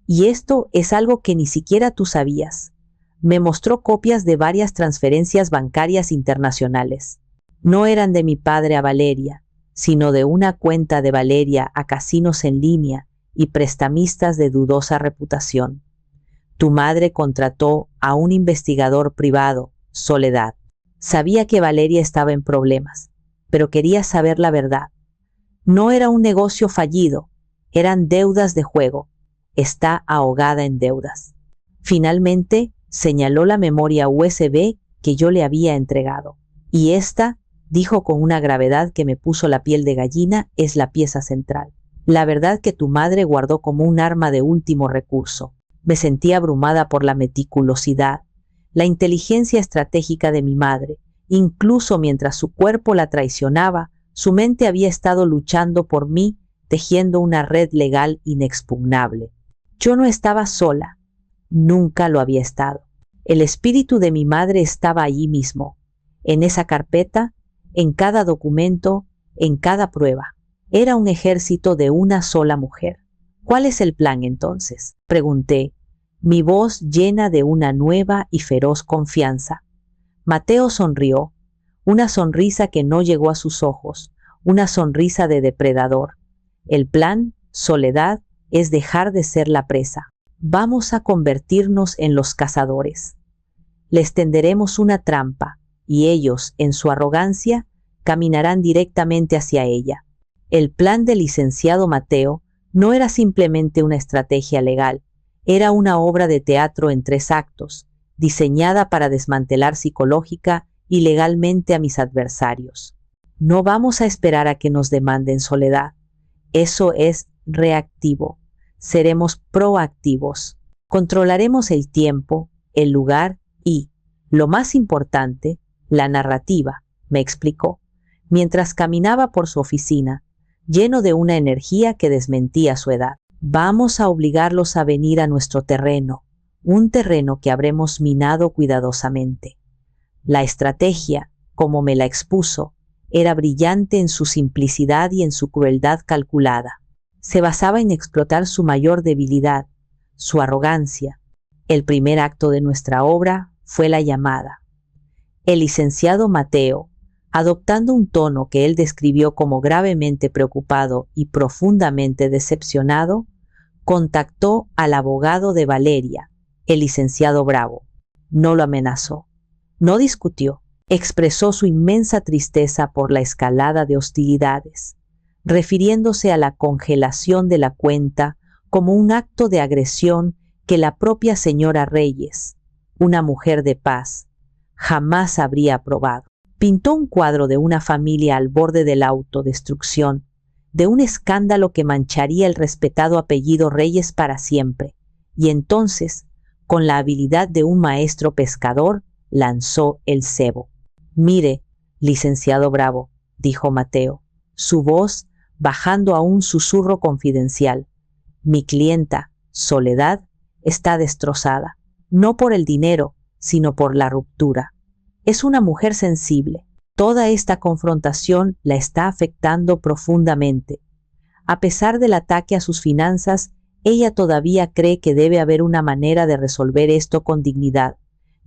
Y esto es algo que ni siquiera tú sabías. Me mostró copias de varias transferencias bancarias internacionales. No eran de mi padre a Valeria, sino de una cuenta de Valeria a casinos en línea y prestamistas de dudosa reputación. Tu madre contrató a un investigador privado, Soledad. Sabía que Valeria estaba en problemas, pero quería saber la verdad. No era un negocio fallido, eran deudas de juego. Está ahogada en deudas. Finalmente, señaló la memoria USB que yo le había entregado. Y esta, dijo con una gravedad que me puso la piel de gallina, es la pieza central. La verdad que tu madre guardó como un arma de último recurso. Me sentí abrumada por la meticulosidad, la inteligencia estratégica de mi madre. Incluso mientras su cuerpo la traicionaba, su mente había estado luchando por mí, tejiendo una red legal inexpugnable. Yo no estaba sola, nunca lo había estado. El espíritu de mi madre estaba allí mismo, en esa carpeta, en cada documento, en cada prueba. Era un ejército de una sola mujer. ¿Cuál es el plan entonces?, pregunté, mi voz llena de una nueva y feroz confianza. Mateo sonrió, una sonrisa que no llegó a sus ojos, una sonrisa de depredador. El plan, Soledad, es dejar de ser la presa. Vamos a convertirnos en los cazadores. Les tenderemos una trampa y ellos, en su arrogancia, caminarán directamente hacia ella. El plan del licenciado Mateo no era simplemente una estrategia legal, era una obra de teatro en 3 actos, diseñada para desmantelar psicológica y legalmente a mis adversarios. No vamos a esperar a que nos demanden, Soledad. Eso es reactivo. Seremos proactivos. Controlaremos el tiempo, el lugar y, lo más importante, la narrativa, me explicó, mientras caminaba por su oficina, lleno de una energía que desmentía su edad. Vamos a obligarlos a venir a nuestro terreno, un terreno que habremos minado cuidadosamente. La estrategia, como me la expuso, era brillante en su simplicidad y en su crueldad calculada. Se basaba en explotar su mayor debilidad, su arrogancia. El primer acto de nuestra obra fue la llamada. El licenciado Mateo, adoptando un tono que él describió como gravemente preocupado y profundamente decepcionado, contactó al abogado de Valeria, el licenciado Bravo. No lo amenazó, no discutió, expresó su inmensa tristeza por la escalada de hostilidades, refiriéndose a la congelación de la cuenta como un acto de agresión que la propia señora Reyes, una mujer de paz, jamás habría aprobado. Pintó un cuadro de una familia al borde de la autodestrucción, de un escándalo que mancharía el respetado apellido Reyes para siempre, y entonces, con la habilidad de un maestro pescador, lanzó el cebo. Mire, licenciado Bravo, dijo Mateo, su voz bajando a un susurro confidencial. Mi clienta, Soledad, está destrozada, no por el dinero, sino por la ruptura. Es una mujer sensible. Toda esta confrontación la está afectando profundamente. A pesar del ataque a sus finanzas, ella todavía cree que debe haber una manera de resolver esto con dignidad,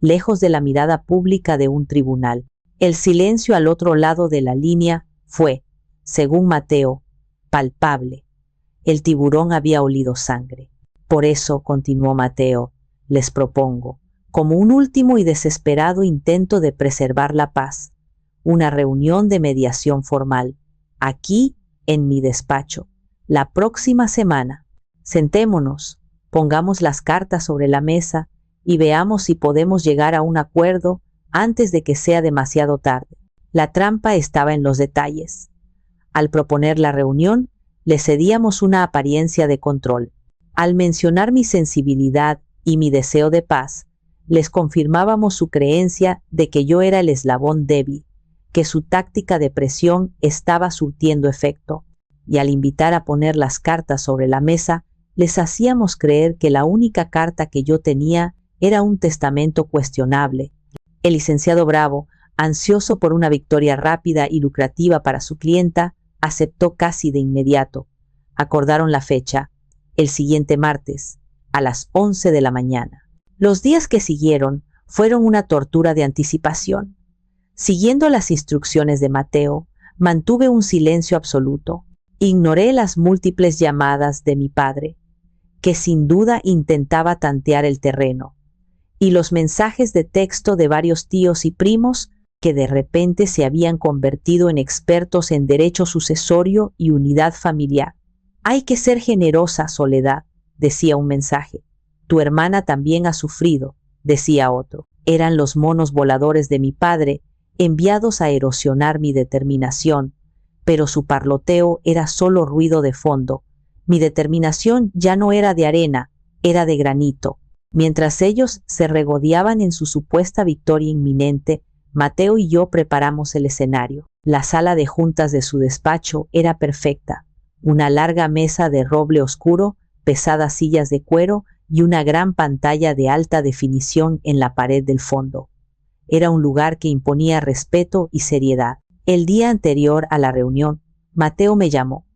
lejos de la mirada pública de un tribunal. El silencio al otro lado de la línea fue, según Mateo, palpable. El tiburón había olido sangre. Por eso, continuó Mateo, les propongo, como un último y desesperado intento de preservar la paz, una reunión de mediación formal, aquí en mi despacho, la próxima semana. Sentémonos, pongamos las cartas sobre la mesa y veamos si podemos llegar a un acuerdo antes de que sea demasiado tarde. La trampa estaba en los detalles. Al proponer la reunión, Le cedíamos una apariencia de control. Al mencionar mi sensibilidad y mi deseo de paz, les confirmábamos su creencia de que yo era el eslabón débil, que su táctica de presión estaba surtiendo efecto, y al invitar a poner las cartas sobre la mesa, les hacíamos creer que la única carta que yo tenía era un testamento cuestionable. El licenciado Bravo, ansioso por una victoria rápida y lucrativa para su clienta, aceptó casi de inmediato. Acordaron la fecha, el siguiente martes, a las 11 de la mañana. Los días que siguieron fueron una tortura de anticipación. Siguiendo las instrucciones de Mateo, mantuve un silencio absoluto. Ignoré las múltiples llamadas de mi padre, que sin duda intentaba tantear el terreno, y los mensajes de texto de varios tíos y primos que de repente se habían convertido en expertos en derecho sucesorio y unidad familiar. Hay que ser generosa, Soledad, decía un mensaje. Tu hermana también ha sufrido, decía otro. Eran los monos voladores de mi padre, enviados a erosionar mi determinación, pero su parloteo era solo ruido de fondo. Mi determinación ya no era de arena, era de granito. Mientras ellos se regodeaban en su supuesta victoria inminente, Mateo y yo preparamos el escenario. La sala de juntas de su despacho era perfecta. Una larga mesa de roble oscuro, pesadas sillas de cuero y una gran pantalla de alta definición en la pared del fondo. Era un lugar que imponía respeto y seriedad. El día anterior a la reunión, Mateo me llamó.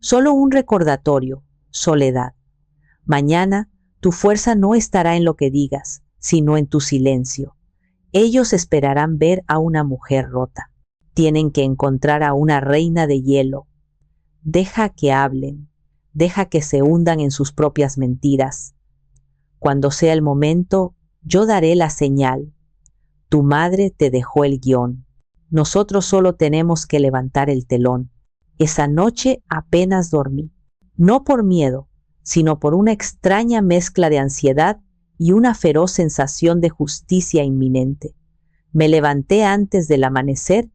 Solo un recordatorio, Soledad. Mañana, tu fuerza no estará en lo que digas, sino en tu silencio. Ellos esperarán ver a una mujer rota. Tienen que encontrar a una reina de hielo. Deja que hablen, deja que se hundan en sus propias mentiras. Cuando sea el momento, yo daré la señal. Tu madre te dejó el guión. Nosotros solo tenemos que levantar el telón. Esa noche apenas dormí, no por miedo, sino por una extraña mezcla de ansiedad y una feroz sensación de justicia inminente. Me levanté antes del amanecer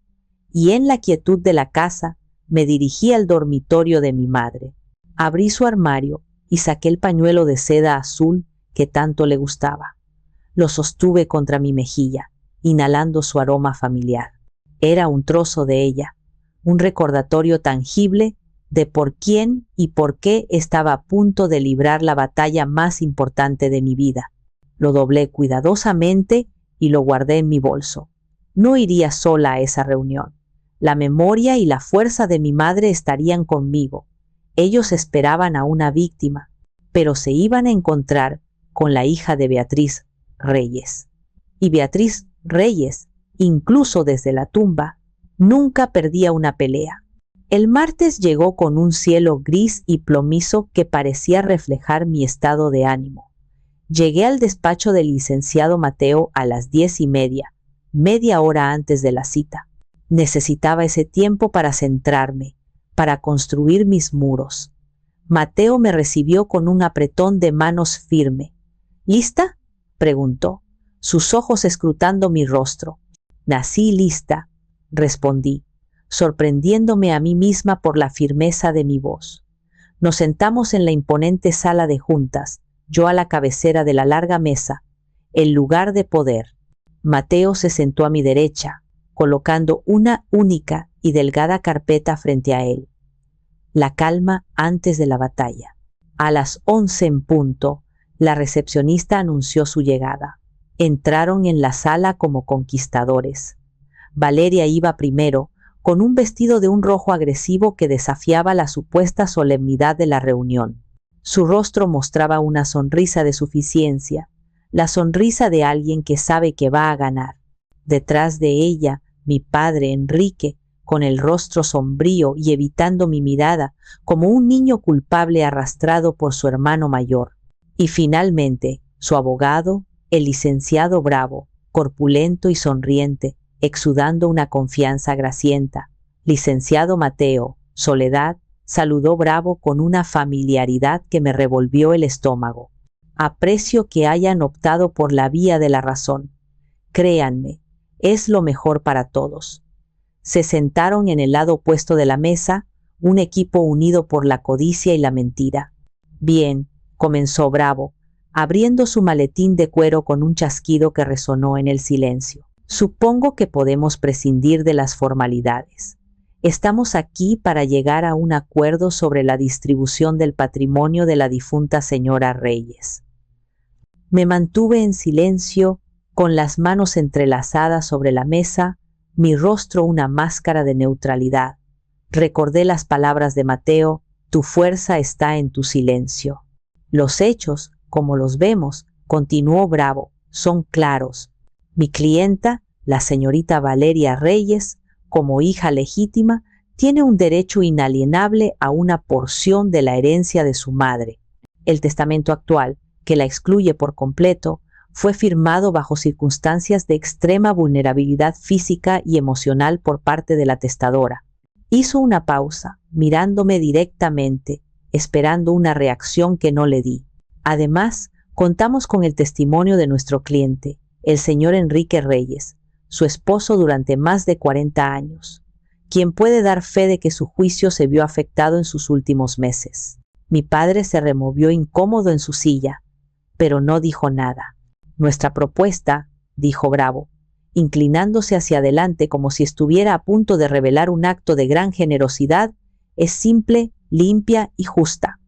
y en la quietud de la casa me dirigí al dormitorio de mi madre. Abrí su armario y saqué el pañuelo de seda azul que tanto le gustaba. Lo sostuve contra mi mejilla, inhalando su aroma familiar. Era un trozo de ella, un recordatorio tangible de por quién y por qué estaba a punto de librar la batalla más importante de mi vida. Lo doblé cuidadosamente y lo guardé en mi bolso. No iría sola a esa reunión. La memoria y la fuerza de mi madre estarían conmigo. Ellos esperaban a una víctima, pero se iban a encontrar con la hija de Beatriz Reyes. Y Beatriz Reyes, incluso desde la tumba, nunca perdía una pelea. El martes llegó con un cielo gris y plomizo que parecía reflejar mi estado de ánimo. Llegué al despacho del licenciado Mateo a las 10:30, media hora antes de la cita. Necesitaba ese tiempo para centrarme, para construir mis muros. Mateo me recibió con un apretón de manos firme. ¿Lista?, preguntó, sus ojos escrutando mi rostro. Nací lista, respondí, sorprendiéndome a mí misma por la firmeza de mi voz. Nos sentamos en la imponente sala de juntas, yo a la cabecera de la larga mesa, el lugar de poder. Mateo se sentó a mi derecha, colocando una única y delgada carpeta frente a él. La calma antes de la batalla. A las 11 en punto, la recepcionista anunció su llegada. Entraron en la sala como conquistadores. Valeria iba primero, con un vestido de un rojo agresivo que desafiaba la supuesta solemnidad de la reunión. Su rostro mostraba una sonrisa de suficiencia, la sonrisa de alguien que sabe que va a ganar. Detrás de ella, mi padre Enrique, con el rostro sombrío y evitando mi mirada, como un niño culpable arrastrado por su hermano mayor. Y finalmente, su abogado, el licenciado Bravo, corpulento y sonriente, exudando una confianza gracienta. Licenciado Mateo, Soledad, saludó Bravo con una familiaridad que me revolvió el estómago. Aprecio que hayan optado por la vía de la razón. Créanme, es lo mejor para todos. Se sentaron en el lado opuesto de la mesa, un equipo unido por la codicia y la mentira. Bien, comenzó Bravo, abriendo su maletín de cuero con un chasquido que resonó en el silencio. Supongo que podemos prescindir de las formalidades. Estamos aquí para llegar a un acuerdo sobre la distribución del patrimonio de la difunta señora Reyes. Me mantuve en silencio, con las manos entrelazadas sobre la mesa, mi rostro una máscara de neutralidad. Recordé las palabras de Mateo: tu fuerza está en tu silencio. Los hechos, como los vemos, continuó Bravo, son claros. Mi clienta, la señorita Valeria Reyes, como hija legítima, tiene un derecho inalienable a una porción de la herencia de su madre. El testamento actual, que la excluye por completo, fue firmado bajo circunstancias de extrema vulnerabilidad física y emocional por parte de la testadora. Hizo una pausa, mirándome directamente, esperando una reacción que no le di. Además, contamos con el testimonio de nuestro cliente, el señor Enrique Reyes, su esposo durante más de 40 años, quien puede dar fe de que su juicio se vio afectado en sus últimos meses. Mi padre se removió incómodo en su silla, pero no dijo nada. Nuestra propuesta, dijo Bravo, inclinándose hacia adelante como si estuviera a punto de revelar un acto de gran generosidad, es simple, limpia y justa.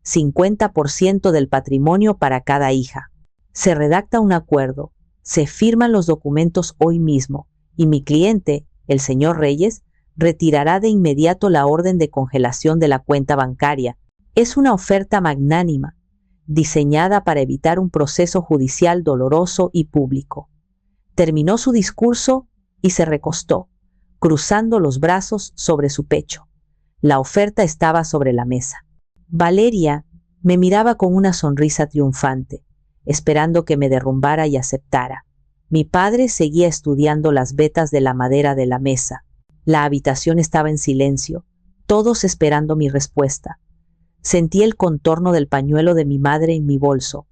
50% del patrimonio para cada hija. Se redacta un acuerdo, se firman los documentos hoy mismo, y mi cliente, el señor Reyes, retirará de inmediato la orden de congelación de la cuenta bancaria. Es una oferta magnánima, diseñada para evitar un proceso judicial doloroso y público. Terminó su discurso y se recostó, cruzando los brazos sobre su pecho. La oferta estaba sobre la mesa. Valeria me miraba con una sonrisa triunfante, esperando que me derrumbara y aceptara. Mi padre seguía estudiando las vetas de la madera de la mesa. La habitación estaba en silencio, todos esperando mi respuesta. Sentí el contorno del pañuelo de mi madre en mi bolso.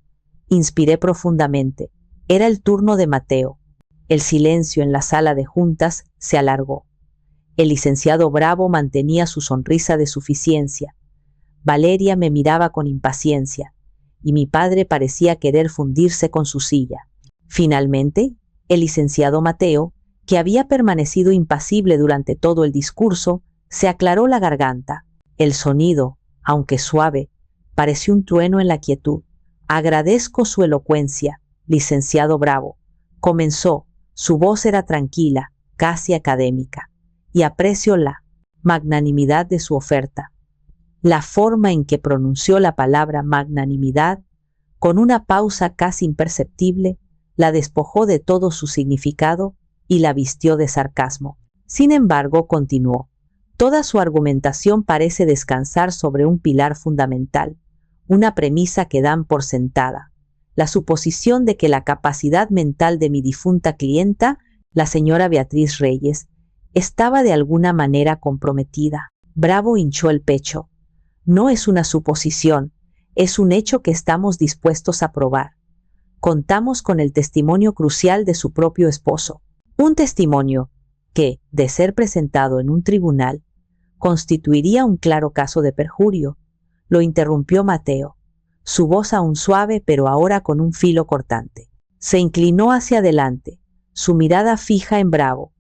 Inspiré profundamente. Era el turno de Mateo. El silencio en la sala de juntas se alargó. El licenciado Bravo mantenía su sonrisa de suficiencia. Valeria me miraba con impaciencia, y mi padre parecía querer fundirse con su silla. Finalmente, el licenciado Mateo, que había permanecido impasible durante todo el discurso, se aclaró la garganta. El sonido, aunque suave, pareció un trueno en la quietud. Agradezco su elocuencia, licenciado Bravo. Comenzó, su voz era tranquila, casi académica, y aprecio la magnanimidad de su oferta. La forma en que pronunció la palabra magnanimidad, con una pausa casi imperceptible, la despojó de todo su significado y la vistió de sarcasmo. Sin embargo, continuó. Toda su argumentación parece descansar sobre un pilar fundamental, una premisa que dan por sentada, la suposición de que la capacidad mental de mi difunta clienta, la señora Beatriz Reyes, estaba de alguna manera comprometida. Bravo hinchó el pecho. No es una suposición, es un hecho que estamos dispuestos a probar. Contamos con el testimonio crucial de su propio esposo. Un testimonio que, de ser presentado en un tribunal, constituiría un claro caso de perjurio. Lo interrumpió Mateo, su voz aún suave pero ahora con un filo cortante. Se inclinó hacia adelante, su mirada fija en Bravo.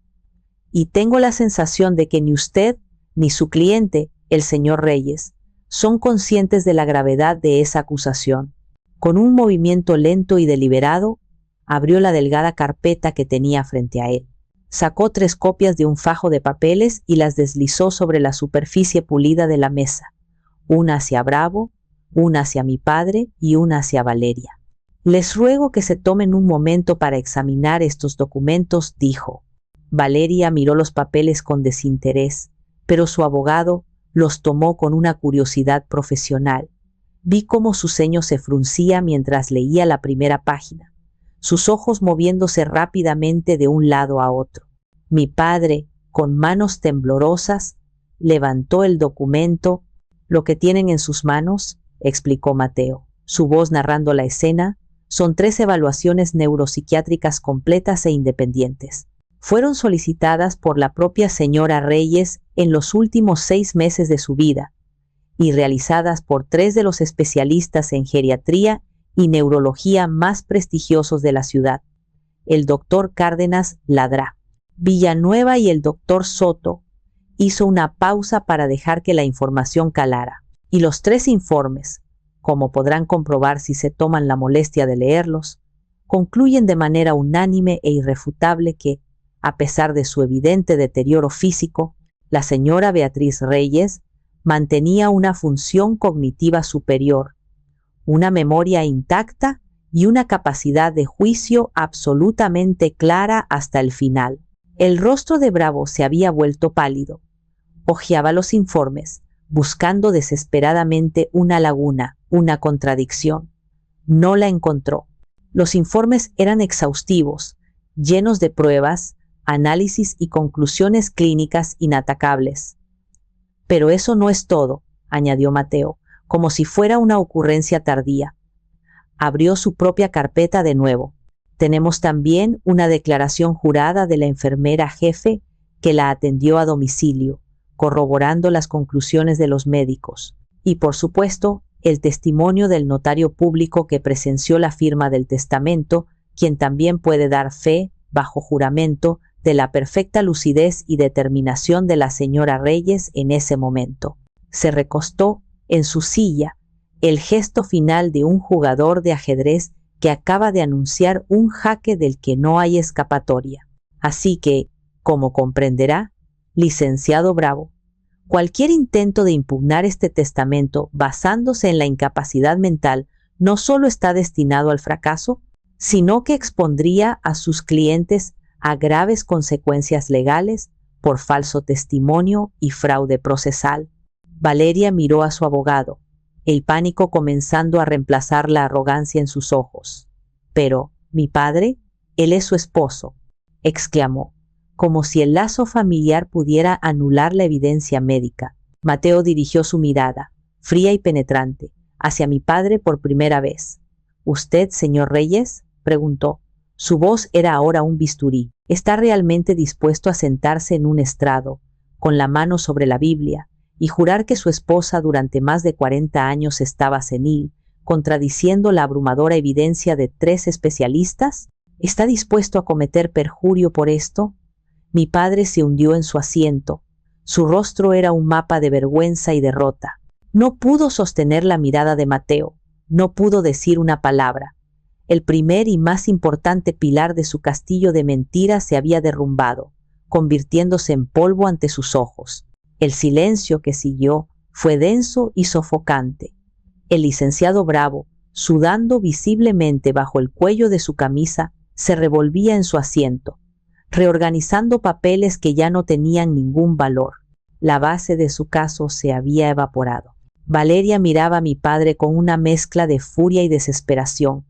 Y tengo la sensación de que ni usted ni su cliente, el señor Reyes, son conscientes de la gravedad de esa acusación. Con un movimiento lento y deliberado, abrió la delgada carpeta que tenía frente a él. Sacó 3 copias de un fajo de papeles y las deslizó sobre la superficie pulida de la mesa, una hacia Bravo, una hacia mi padre y una hacia Valeria. Les ruego que se tomen un momento para examinar estos documentos, dijo. Valeria miró los papeles con desinterés, pero su abogado los tomó con una curiosidad profesional. Vi cómo su ceño se fruncía mientras leía la primera página, sus ojos moviéndose rápidamente de un lado a otro. Mi padre, con manos temblorosas, levantó el documento. Lo que tienen en sus manos, explicó Mateo, su voz narrando la escena, son 3 evaluaciones neuropsiquiátricas completas e independientes. fueron solicitadas por la propia señora Reyes en los últimos 6 meses de su vida y realizadas por 3 de los especialistas en geriatría y neurología más prestigiosos de la ciudad, el doctor Cárdenas Ladrá. Villanueva y el doctor Soto hizo una pausa para dejar que la información calara, y los 3 informes, como podrán comprobar si se toman la molestia de leerlos, concluyen de manera unánime e irrefutable que, a pesar de su evidente deterioro físico, la señora Beatriz Reyes mantenía una función cognitiva superior, una memoria intacta y una capacidad de juicio absolutamente clara hasta el final. El rostro de Bravo se había vuelto pálido. Hojeaba los informes, buscando desesperadamente una laguna, una contradicción. No la encontró. Los informes eran exhaustivos, llenos de pruebas, análisis y conclusiones clínicas inatacables. Pero eso no es todo, añadió Mateo, como si fuera una ocurrencia tardía. Abrió su propia carpeta de nuevo. Tenemos también una declaración jurada de la enfermera jefe que la atendió a domicilio, corroborando las conclusiones de los médicos. Y, por supuesto, el testimonio del notario público que presenció la firma del testamento, quien también puede dar fe, bajo juramento, de la perfecta lucidez y determinación de la señora Reyes en ese momento. Se recostó en su silla, el gesto final de un jugador de ajedrez que acaba de anunciar un jaque del que no hay escapatoria. Así que, como comprenderá, licenciado Bravo, cualquier intento de impugnar este testamento basándose en la incapacidad mental no solo está destinado al fracaso, sino que expondría a sus clientes a graves consecuencias legales por falso testimonio y fraude procesal. Valeria miró a su abogado, el pánico comenzando a reemplazar la arrogancia en sus ojos. Pero, mi padre, él es su esposo, exclamó, como si el lazo familiar pudiera anular la evidencia médica. Mateo dirigió su mirada, fría y penetrante, hacia mi padre por primera vez. ¿Usted, señor Reyes?, preguntó. Su voz era ahora un bisturí. ¿Está realmente dispuesto a sentarse en un estrado, con la mano sobre la Biblia, y jurar que su esposa durante más de 40 años estaba senil, contradiciendo la abrumadora evidencia de 3 especialistas? ¿Está dispuesto a cometer perjurio por esto? Mi padre se hundió en su asiento. Su rostro era un mapa de vergüenza y derrota. No pudo sostener la mirada de Mateo. No pudo decir una palabra. El primer y más importante pilar de su castillo de mentiras se había derrumbado, convirtiéndose en polvo ante sus ojos. El silencio que siguió fue denso y sofocante. El licenciado Bravo, sudando visiblemente bajo el cuello de su camisa, se revolvía en su asiento, reorganizando papeles que ya no tenían ningún valor. La base de su caso se había evaporado. Valeria miraba a mi padre con una mezcla de furia y desesperación,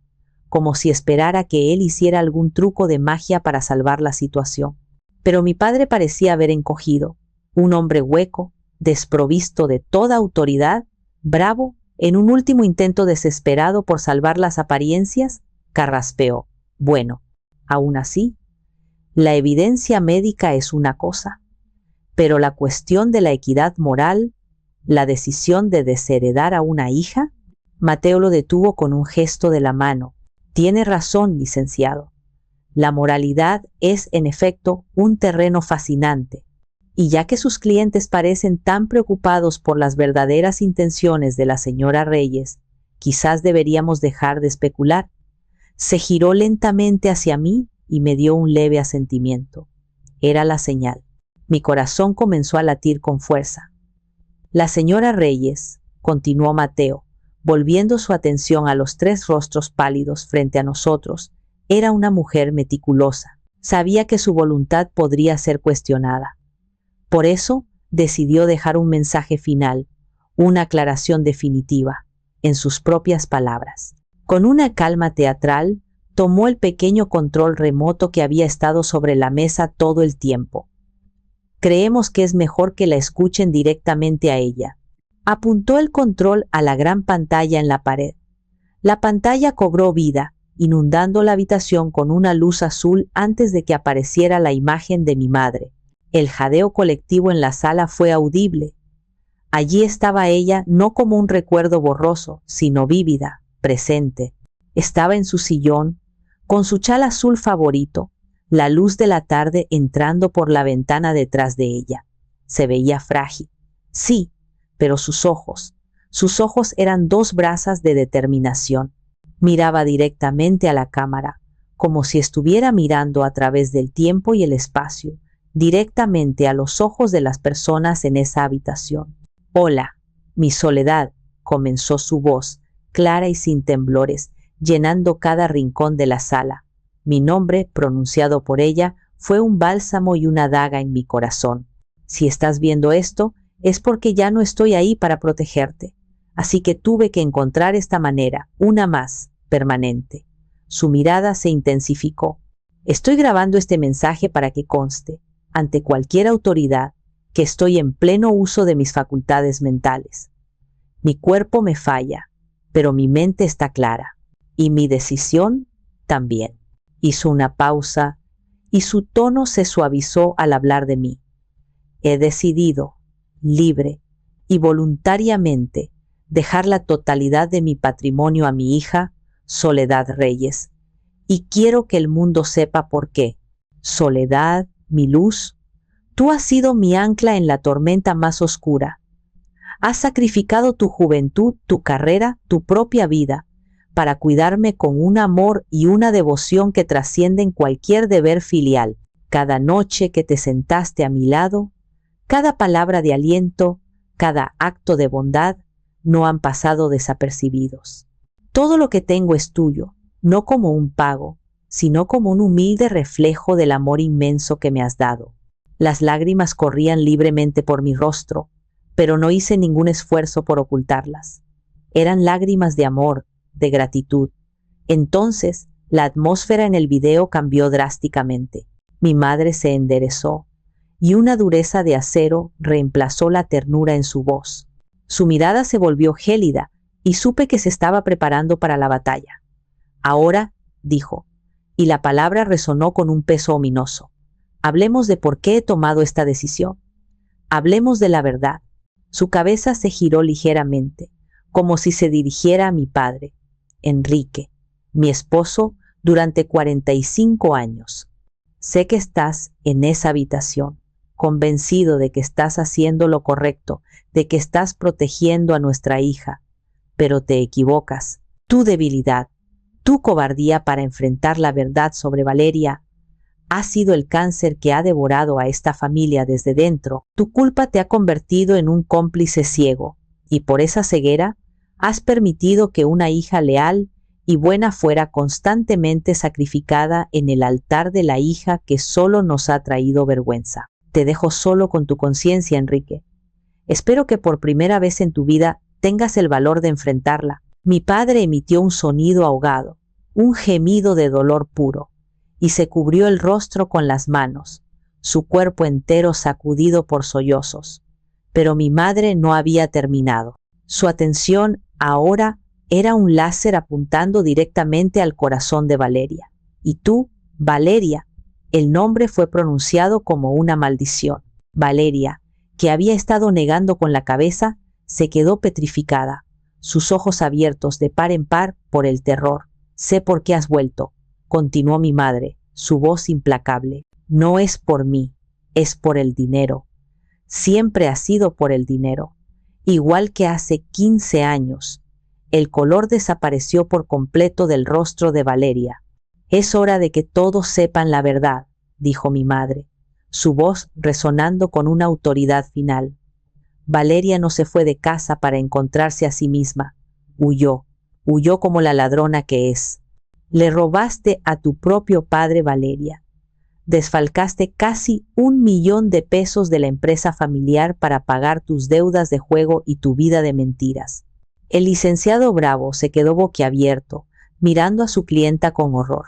como si esperara que él hiciera algún truco de magia para salvar la situación. Pero mi padre parecía haber encogido. Un hombre hueco, desprovisto de toda autoridad, Bravo, en un último intento desesperado por salvar las apariencias, carraspeó. Bueno, aún así, la evidencia médica es una cosa, pero la cuestión de la equidad moral, la decisión de desheredar a una hija, Mateo lo detuvo con un gesto de la mano. Tiene razón, licenciado. La moralidad es, en efecto, un terreno fascinante. Y ya que sus clientes parecen tan preocupados por las verdaderas intenciones de la señora Reyes, quizás deberíamos dejar de especular. Se giró lentamente hacia mí y me dio un leve asentimiento. Era la señal. Mi corazón comenzó a latir con fuerza. La señora Reyes, continuó Mateo, volviendo su atención a los 3 rostros pálidos frente a nosotros, era una mujer meticulosa. Sabía que su voluntad podría ser cuestionada. Por eso, decidió dejar un mensaje final, una aclaración definitiva, en sus propias palabras. Con una calma teatral, tomó el pequeño control remoto que había estado sobre la mesa todo el tiempo. Creemos que es mejor que la escuchen directamente a ella. Apuntó el control a la gran pantalla en la pared. La pantalla cobró vida, inundando la habitación con una luz azul antes de que apareciera la imagen de mi madre. El jadeo colectivo en la sala fue audible. Allí estaba ella, no como un recuerdo borroso, sino vívida, presente. Estaba en su sillón, con su chal azul favorito, la luz de la tarde entrando por la ventana detrás de ella. Se veía frágil. Sí, pero sus ojos eran dos brasas de determinación. Miraba directamente a la cámara, como si estuviera mirando a través del tiempo y el espacio, directamente a los ojos de las personas en esa habitación. Hola, mi Soledad, comenzó su voz, clara y sin temblores, llenando cada rincón de la sala. Mi nombre, pronunciado por ella, fue un bálsamo y una daga en mi corazón. Si estás viendo esto, es porque ya no estoy ahí para protegerte. Así que tuve que encontrar esta manera, una más, permanente. Su mirada se intensificó. Estoy grabando este mensaje para que conste, ante cualquier autoridad, que estoy en pleno uso de mis facultades mentales. Mi cuerpo me falla, pero mi mente está clara. Y mi decisión también. Hizo una pausa y su tono se suavizó al hablar de mí. He decidido, libre y voluntariamente, dejar la totalidad de mi patrimonio a mi hija, Soledad Reyes. Y quiero que el mundo sepa por qué. Soledad, mi luz, tú has sido mi ancla en la tormenta más oscura. Has sacrificado tu juventud, tu carrera, tu propia vida, para cuidarme con un amor y una devoción que trascienden cualquier deber filial. Cada noche que te sentaste a mi lado, cada palabra de aliento, cada acto de bondad, no han pasado desapercibidos. Todo lo que tengo es tuyo, no como un pago, sino como un humilde reflejo del amor inmenso que me has dado. Las lágrimas corrían libremente por mi rostro, pero no hice ningún esfuerzo por ocultarlas. Eran lágrimas de amor, de gratitud. Entonces, la atmósfera en el video cambió drásticamente. Mi madre se enderezó, y una dureza de acero reemplazó la ternura en su voz. Su mirada se volvió gélida, y supe que se estaba preparando para la batalla. Ahora, dijo, y la palabra resonó con un peso ominoso. Hablemos de por qué he tomado esta decisión. Hablemos de la verdad. Su cabeza se giró ligeramente, como si se dirigiera a mi padre, Enrique, mi esposo durante 45 años. Sé que estás en esa habitación, convencido de que estás haciendo lo correcto, de que estás protegiendo a nuestra hija, pero te equivocas. Tu debilidad, tu cobardía para enfrentar la verdad sobre Valeria, ha sido el cáncer que ha devorado a esta familia desde dentro. Tu culpa te ha convertido en un cómplice ciego, y por esa ceguera has permitido que una hija leal y buena fuera constantemente sacrificada en el altar de la hija que solo nos ha traído vergüenza. Te dejo solo con tu conciencia, Enrique. Espero que por primera vez en tu vida tengas el valor de enfrentarla. Mi padre emitió un sonido ahogado, un gemido de dolor puro, y se cubrió el rostro con las manos, su cuerpo entero sacudido por sollozos. Pero mi madre no había terminado. Su atención ahora era un láser apuntando directamente al corazón de Valeria. Y tú, Valeria, el nombre fue pronunciado como una maldición. Valeria, que había estado negando con la cabeza, se quedó petrificada, sus ojos abiertos de par en par por el terror. Sé por qué has vuelto, continuó mi madre, su voz implacable. No es por mí, es por el dinero. Siempre ha sido por el dinero. Igual que hace 15 años. El color desapareció por completo del rostro de Valeria. Es hora de que todos sepan la verdad, dijo mi madre, su voz resonando con una autoridad final. Valeria no se fue de casa para encontrarse a sí misma. Huyó como la ladrona que es. Le robaste a tu propio padre, Valeria. Desfalcaste casi 1 millón de pesos de la empresa familiar para pagar tus deudas de juego y tu vida de mentiras. El licenciado Bravo se quedó boquiabierto, mirando a su clienta con horror.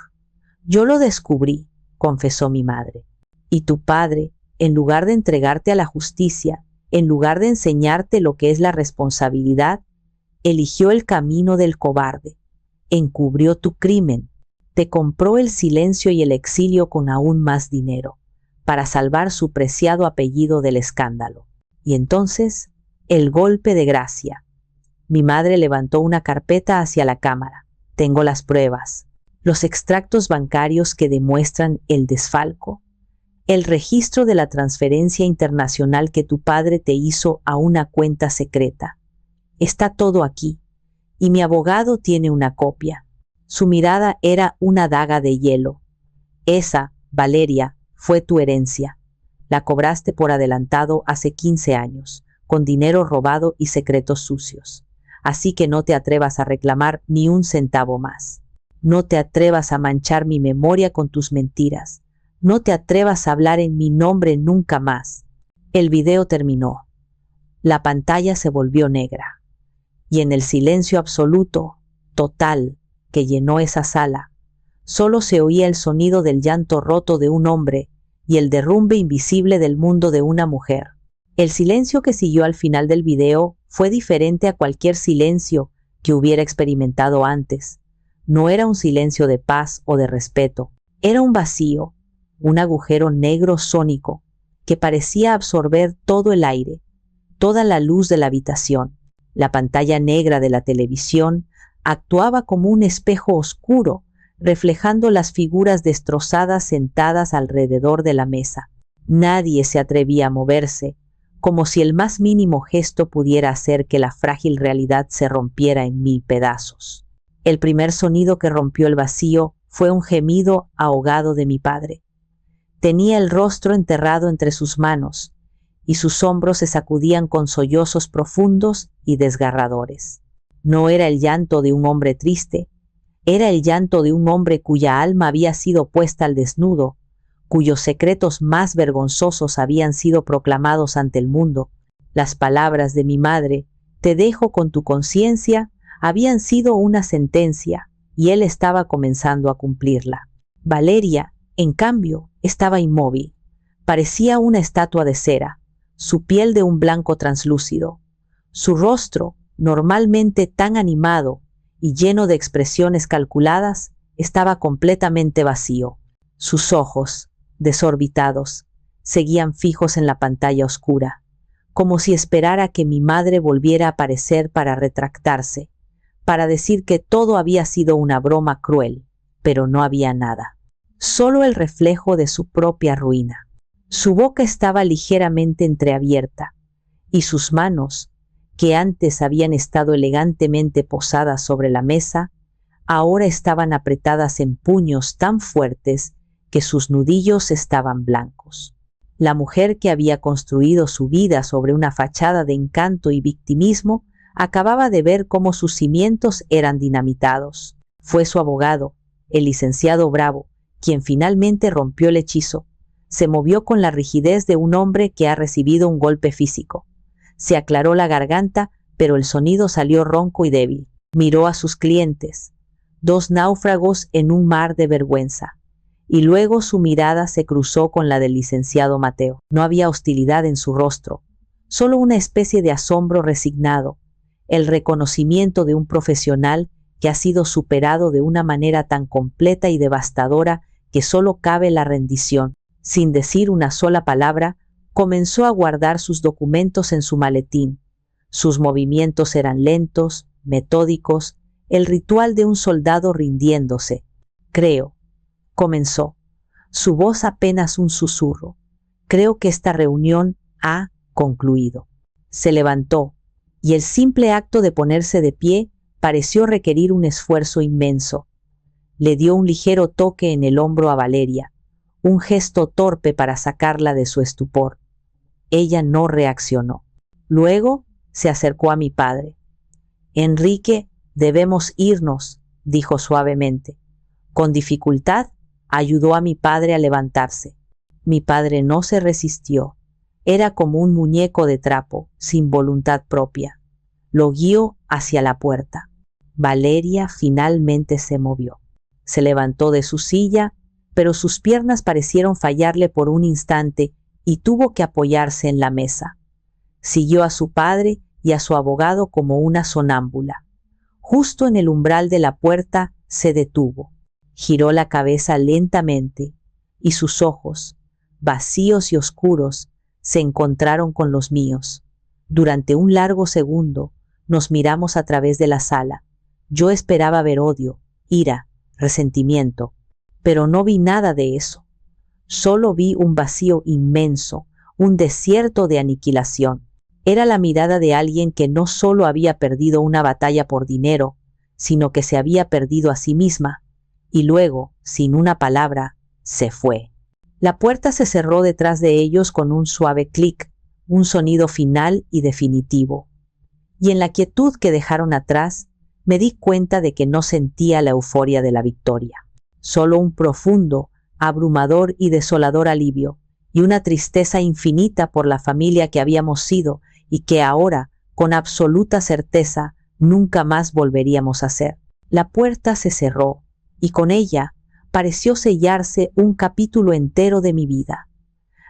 Yo lo descubrí, confesó mi madre. Y tu padre, en lugar de entregarte a la justicia, en lugar de enseñarte lo que es la responsabilidad, eligió el camino del cobarde. Encubrió tu crimen, Te compró el silencio y el exilio con aún más dinero, para salvar su preciado apellido del escándalo. Y entonces, el golpe de gracia. Mi madre levantó una carpeta hacia la cámara. Tengo las pruebas, los extractos bancarios que demuestran el desfalco, el registro de la transferencia internacional que tu padre te hizo a una cuenta secreta. Está todo aquí, y mi abogado tiene una copia. Su mirada era una daga de hielo. Esa, Valeria, fue tu herencia. La cobraste por adelantado hace 15 años, con dinero robado y secretos sucios. Así que no te atrevas a reclamar ni un centavo más. No te atrevas a manchar mi memoria con tus mentiras. No te atrevas a hablar en mi nombre nunca más. El video terminó. La pantalla se volvió negra. Y en el silencio absoluto, total, que llenó esa sala, solo se oía el sonido del llanto roto de un hombre y el derrumbe invisible del mundo de una mujer. El silencio que siguió al final del video fue diferente a cualquier silencio que hubiera experimentado antes. No era un silencio de paz o de respeto. Era un vacío, un agujero negro sónico que parecía absorber todo el aire, toda la luz de la habitación. La pantalla negra de la televisión actuaba como un espejo oscuro, reflejando las figuras destrozadas sentadas alrededor de la mesa. Nadie se atrevía a moverse, como si el más mínimo gesto pudiera hacer que la frágil realidad se rompiera en 1000 pedazos. El primer sonido que rompió el vacío fue un gemido ahogado de mi padre. Tenía el rostro enterrado entre sus manos, y sus hombros se sacudían con sollozos profundos y desgarradores. No era el llanto de un hombre triste, era el llanto de un hombre cuya alma había sido puesta al desnudo, cuyos secretos más vergonzosos habían sido proclamados ante el mundo. Las palabras de mi madre, te dejo con tu conciencia, habían sido una sentencia, y él estaba comenzando a cumplirla. Valeria, en cambio, estaba inmóvil. Parecía una estatua de cera, su piel de un blanco translúcido. Su rostro, normalmente tan animado y lleno de expresiones calculadas, estaba completamente vacío. Sus ojos, desorbitados, seguían fijos en la pantalla oscura, como si esperara que mi madre volviera a aparecer para retractarse, para decir que todo había sido una broma cruel, pero no había nada. Solo el reflejo de su propia ruina. Su boca estaba ligeramente entreabierta, y sus manos, que antes habían estado elegantemente posadas sobre la mesa, ahora estaban apretadas en puños tan fuertes que sus nudillos estaban blancos. La mujer que había construido su vida sobre una fachada de encanto y victimismo acababa de ver cómo sus cimientos eran dinamitados. Fue su abogado, el licenciado Bravo, quien finalmente rompió el hechizo. Se movió con la rigidez de un hombre que ha recibido un golpe físico. Se aclaró la garganta, pero el sonido salió ronco y débil. Miró a sus clientes, 2 náufragos en un mar de vergüenza, y luego su mirada se cruzó con la del licenciado Mateo. No había hostilidad en su rostro, solo una especie de asombro resignado, el reconocimiento de un profesional que ha sido superado de una manera tan completa y devastadora que solo cabe la rendición. Sin decir una sola palabra, comenzó a guardar sus documentos en su maletín. Sus movimientos eran lentos, metódicos, el ritual de un soldado rindiéndose. Creo, comenzó, su voz apenas un susurro. Creo que esta reunión ha concluido. Se levantó, y el simple acto de ponerse de pie pareció requerir un esfuerzo inmenso. Le dio un ligero toque en el hombro a Valeria, un gesto torpe para sacarla de su estupor. Ella no reaccionó. Luego se acercó a mi padre. Enrique, debemos irnos, dijo suavemente. Con dificultad, ayudó a mi padre a levantarse. Mi padre no se resistió. Era como un muñeco de trapo, sin voluntad propia. Lo guió hacia la puerta. Valeria finalmente se movió. Se levantó de su silla, pero sus piernas parecieron fallarle por un instante y tuvo que apoyarse en la mesa. Siguió a su padre y a su abogado como una sonámbula. Justo en el umbral de la puerta se detuvo. Giró la cabeza lentamente y sus ojos, vacíos y oscuros, se encontraron con los míos. Durante un largo segundo nos miramos a través de la sala. Yo esperaba ver odio, ira, resentimiento, pero no vi nada de eso. Solo vi un vacío inmenso, un desierto de aniquilación. Era la mirada de alguien que no solo había perdido una batalla por dinero, sino que se había perdido a sí misma, y luego, sin una palabra, se fue. La puerta se cerró detrás de ellos con un suave clic, un sonido final y definitivo. Y en la quietud que dejaron atrás, me di cuenta de que no sentía la euforia de la victoria. Solo un profundo, abrumador y desolador alivio, y una tristeza infinita por la familia que habíamos sido y que ahora, con absoluta certeza, nunca más volveríamos a ser. La puerta se cerró, y con ella pareció sellarse un capítulo entero de mi vida.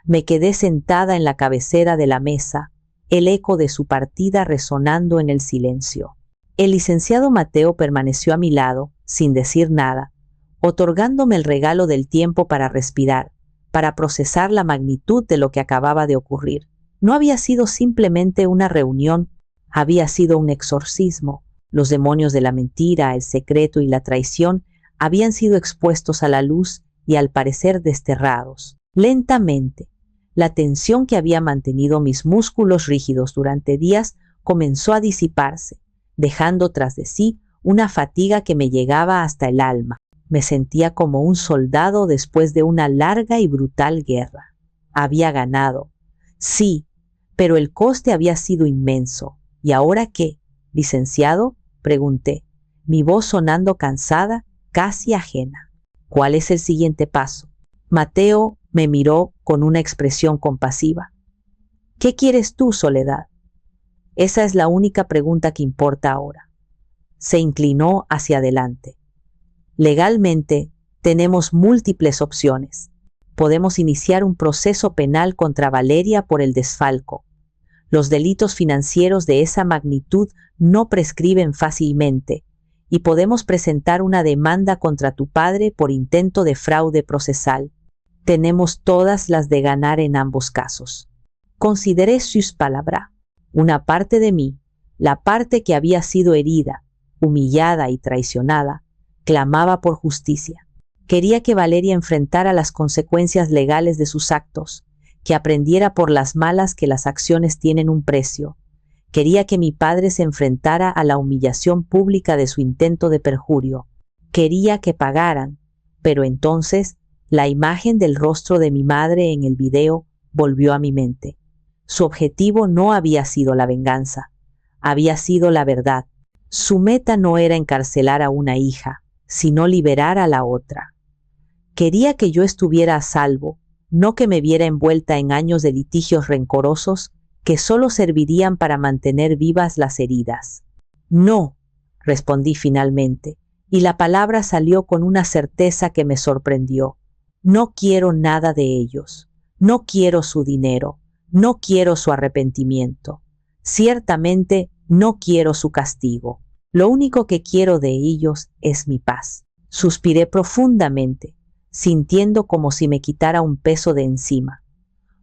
Me quedé sentada en la cabecera de la mesa, el eco de su partida resonando en el silencio. El licenciado Mateo permaneció a mi lado, sin decir nada, otorgándome el regalo del tiempo para respirar, para procesar la magnitud de lo que acababa de ocurrir. No había sido simplemente una reunión, había sido un exorcismo. Los demonios de la mentira, el secreto y la traición habían sido expuestos a la luz y al parecer desterrados. Lentamente, la tensión que había mantenido mis músculos rígidos durante días comenzó a disiparse, dejando tras de sí una fatiga que me llegaba hasta el alma. Me sentía como un soldado después de una larga y brutal guerra. Había ganado. Sí, pero el coste había sido inmenso. ¿Y ahora qué? ¿Licenciado?, pregunté, mi voz sonando cansada, casi ajena. ¿Cuál es el siguiente paso? Mateo me miró con una expresión compasiva. ¿Qué quieres tú, Soledad? Esa es la única pregunta que importa ahora. Se inclinó hacia adelante. Legalmente, tenemos múltiples opciones. Podemos iniciar un proceso penal contra Valeria por el desfalco. Los delitos financieros de esa magnitud no prescriben fácilmente, y podemos presentar una demanda contra tu padre por intento de fraude procesal. Tenemos todas las de ganar en ambos casos. Consideré sus palabras. Una parte de mí, la parte que había sido herida, humillada y traicionada, clamaba por justicia. Quería que Valeria enfrentara las consecuencias legales de sus actos, que aprendiera por las malas que las acciones tienen un precio. Quería que mi padre se enfrentara a la humillación pública de su intento de perjurio. Quería que pagaran, pero entonces la imagen del rostro de mi madre en el video volvió a mi mente. Su objetivo no había sido la venganza, había sido la verdad. Su meta no era encarcelar a una hija, sino liberar a la otra. Quería que yo estuviera a salvo, no que me viera envuelta en años de litigios rencorosos que solo servirían para mantener vivas las heridas. No, respondí finalmente, y la palabra salió con una certeza que me sorprendió. No quiero nada de ellos, no quiero su dinero, no quiero su arrepentimiento. Ciertamente no quiero su castigo. Lo único que quiero de ellos es mi paz. Suspiré profundamente, sintiendo como si me quitara un peso de encima.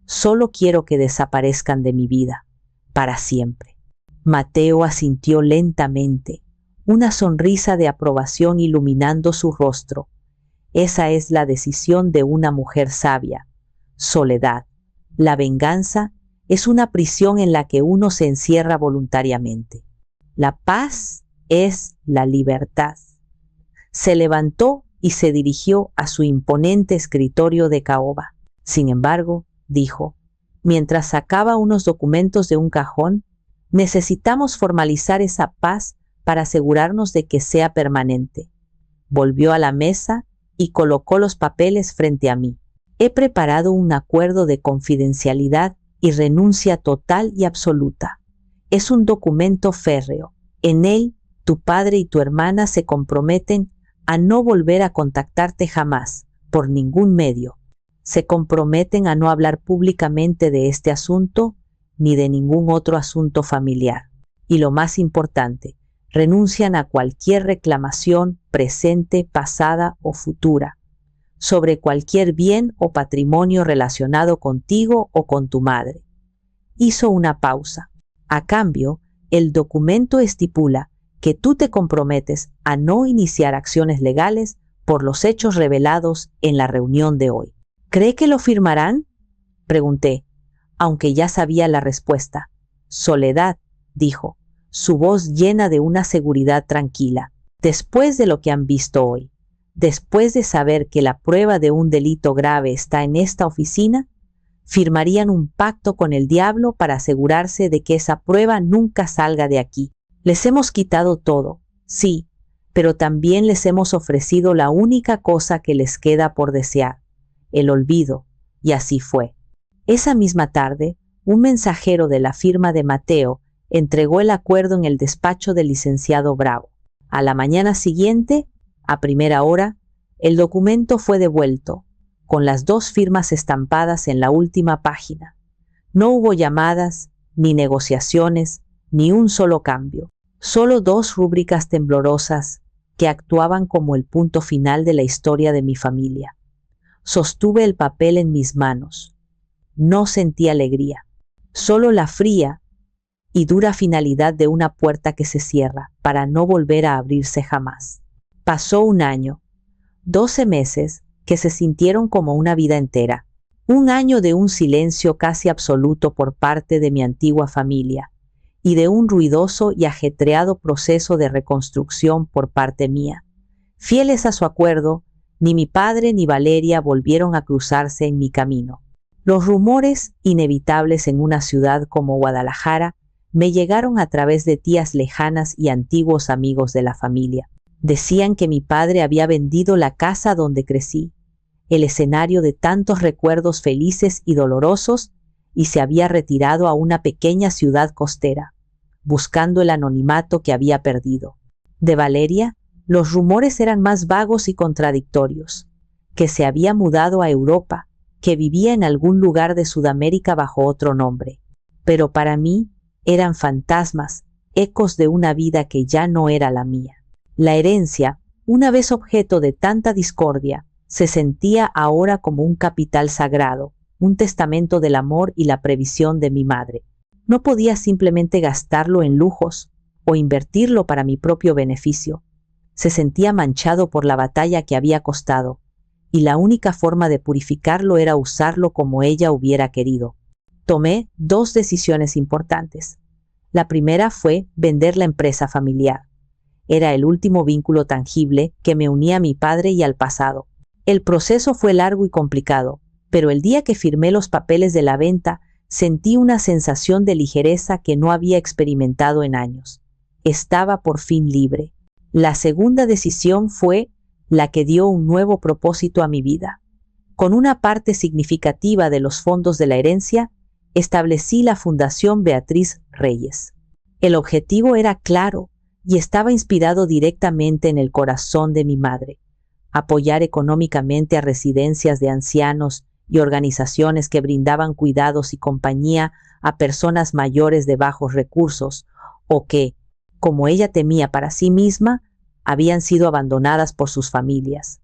Solo quiero que desaparezcan de mi vida, para siempre. Mateo asintió lentamente, una sonrisa de aprobación iluminando su rostro. Esa es la decisión de una mujer sabia. Soledad. La venganza es una prisión en la que uno se encierra voluntariamente. La paz es la libertad. Se levantó y se dirigió a su imponente escritorio de caoba. Sin embargo, dijo, mientras sacaba unos documentos de un cajón, necesitamos formalizar esa paz para asegurarnos de que sea permanente. Volvió a la mesa y colocó los papeles frente a mí. He preparado un acuerdo de confidencialidad y renuncia total y absoluta. Es un documento férreo. En él, tu padre y tu hermana se comprometen a no volver a contactarte jamás, por ningún medio. Se comprometen a no hablar públicamente de este asunto ni de ningún otro asunto familiar. Y lo más importante, renuncian a cualquier reclamación presente, pasada o futura, sobre cualquier bien o patrimonio relacionado contigo o con tu madre. Hizo una pausa. A cambio, el documento estipula que tú te comprometes a no iniciar acciones legales por los hechos revelados en la reunión de hoy. ¿Cree que lo firmarán?, pregunté, aunque ya sabía la respuesta. Soledad, dijo, su voz llena de una seguridad tranquila. Después de lo que han visto hoy, después de saber que la prueba de un delito grave está en esta oficina, firmarían un pacto con el diablo para asegurarse de que esa prueba nunca salga de aquí. Les hemos quitado todo, sí, pero también les hemos ofrecido la única cosa que les queda por desear, el olvido, y así fue. Esa misma tarde, un mensajero de la firma de Mateo entregó el acuerdo en el despacho del licenciado Bravo. A la mañana siguiente, a primera hora, el documento fue devuelto, con las 2 firmas estampadas en la última página. No hubo llamadas, ni negociaciones, ni un solo cambio. Solo 2 rúbricas temblorosas que actuaban como el punto final de la historia de mi familia. Sostuve el papel en mis manos. No sentí alegría, solo la fría y dura finalidad de una puerta que se cierra para no volver a abrirse jamás. Pasó un año, 12 meses que se sintieron como una vida entera. Un año de un silencio casi absoluto por parte de mi antigua familia y de un ruidoso y ajetreado proceso de reconstrucción por parte mía. Fieles a su acuerdo, ni mi padre ni Valeria volvieron a cruzarse en mi camino. Los rumores inevitables en una ciudad como Guadalajara me llegaron a través de tías lejanas y antiguos amigos de la familia. Decían que mi padre había vendido la casa donde crecí, el escenario de tantos recuerdos felices y dolorosos, y se había retirado a una pequeña ciudad costera, buscando el anonimato que había perdido. De Valeria, los rumores eran más vagos y contradictorios, que se había mudado a Europa, que vivía en algún lugar de Sudamérica bajo otro nombre. Pero para mí eran fantasmas, ecos de una vida que ya no era la mía. La herencia, una vez objeto de tanta discordia, se sentía ahora como un capital sagrado, un testamento del amor y la previsión de mi madre. No podía simplemente gastarlo en lujos o invertirlo para mi propio beneficio. Se sentía manchado por la batalla que había costado, y la única forma de purificarlo era usarlo como ella hubiera querido. Tomé 2 decisiones importantes. La primera fue vender la empresa familiar. Era el último vínculo tangible que me unía a mi padre y al pasado. El proceso fue largo y complicado, pero el día que firmé los papeles de la venta, sentí una sensación de ligereza que no había experimentado en años. Estaba por fin libre. La segunda decisión fue la que dio un nuevo propósito a mi vida. Con una parte significativa de los fondos de la herencia, establecí la Fundación Beatriz Reyes. El objetivo era claro y estaba inspirado directamente en el corazón de mi madre: apoyar económicamente a residencias de ancianos y organizaciones que brindaban cuidados y compañía a personas mayores de bajos recursos o que, como ella temía para sí misma, habían sido abandonadas por sus familias.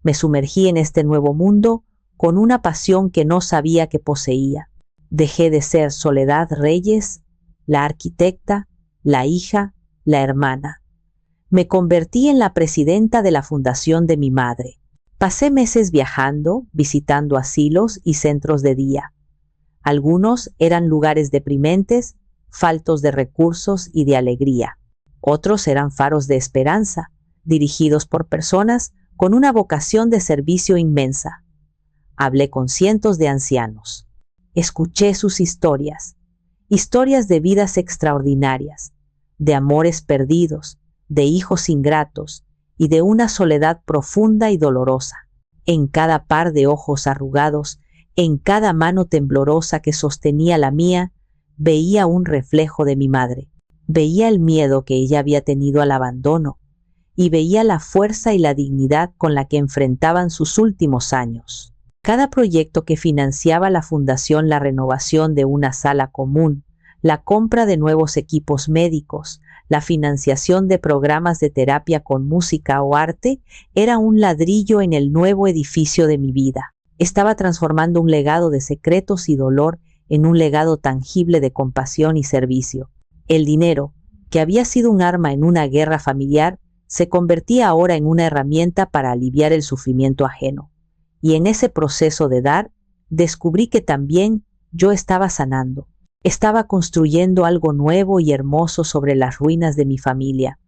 Me sumergí en este nuevo mundo con una pasión que no sabía que poseía. Dejé de ser Soledad Reyes, la arquitecta, la hija, la hermana. Me convertí en la presidenta de la fundación de mi madre. Pasé meses viajando, visitando asilos y centros de día. Algunos eran lugares deprimentes, faltos de recursos y de alegría. Otros eran faros de esperanza, dirigidos por personas con una vocación de servicio inmensa. Hablé con cientos de ancianos. Escuché sus historias, historias de vidas extraordinarias, de amores perdidos, de hijos ingratos y de una soledad profunda y dolorosa. En cada par de ojos arrugados, en cada mano temblorosa que sostenía la mía, veía un reflejo de mi madre. Veía el miedo que ella había tenido al abandono y veía la fuerza y la dignidad con la que enfrentaban sus últimos años. Cada proyecto que financiaba la fundación, la renovación de una sala común, la compra de nuevos equipos médicos, la financiación de programas de terapia con música o arte, era un ladrillo en el nuevo edificio de mi vida. Estaba transformando un legado de secretos y dolor en un legado tangible de compasión y servicio. El dinero, que había sido un arma en una guerra familiar, se convertía ahora en una herramienta para aliviar el sufrimiento ajeno. Y en ese proceso de dar, descubrí que también yo estaba sanando. Estaba construyendo algo nuevo y hermoso sobre las ruinas de mi familia.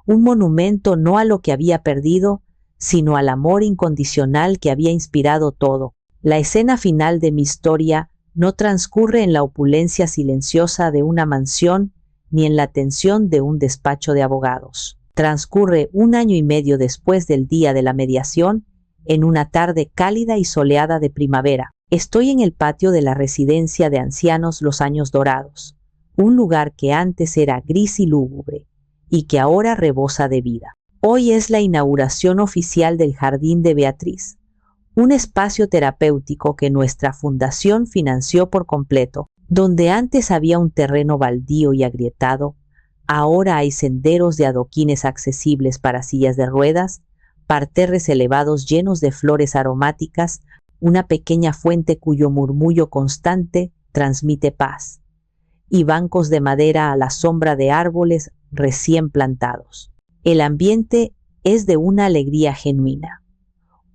Un monumento no a lo que había perdido, sino al amor incondicional que había inspirado todo. La escena final de mi historia no transcurre en la opulencia silenciosa de una mansión ni en la tensión de un despacho de abogados. Transcurre 1 año y medio después del día de la mediación, en una tarde cálida y soleada de primavera. Estoy en el patio de la residencia de ancianos Los Años Dorados, un lugar que antes era gris y lúgubre, y que ahora rebosa de vida. Hoy es la inauguración oficial del Jardín de Beatriz, un espacio terapéutico que nuestra fundación financió por completo. Donde antes había un terreno baldío y agrietado, ahora hay senderos de adoquines accesibles para sillas de ruedas, parterres elevados llenos de flores aromáticas, una pequeña fuente cuyo murmullo constante transmite paz, y bancos de madera a la sombra de árboles recién plantados. El ambiente es de una alegría genuina.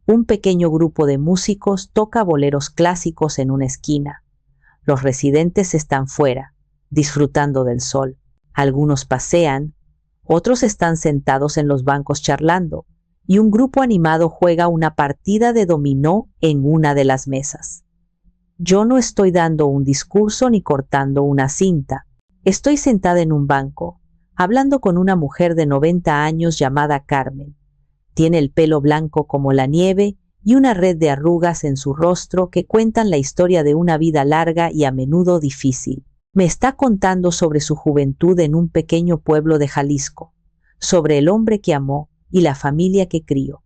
Un pequeño grupo de músicos toca boleros clásicos en una esquina. Los residentes están fuera, disfrutando del sol. Algunos pasean, otros están sentados en los bancos charlando, y un grupo animado juega una partida de dominó en una de las mesas. Yo no estoy dando un discurso ni cortando una cinta. Estoy sentada en un banco, hablando con una mujer de 90 años llamada Carmen. Tiene el pelo blanco como la nieve y una red de arrugas en su rostro que cuentan la historia de una vida larga y a menudo difícil. Me está contando sobre su juventud en un pequeño pueblo de Jalisco, sobre el hombre que amó y la familia que crió.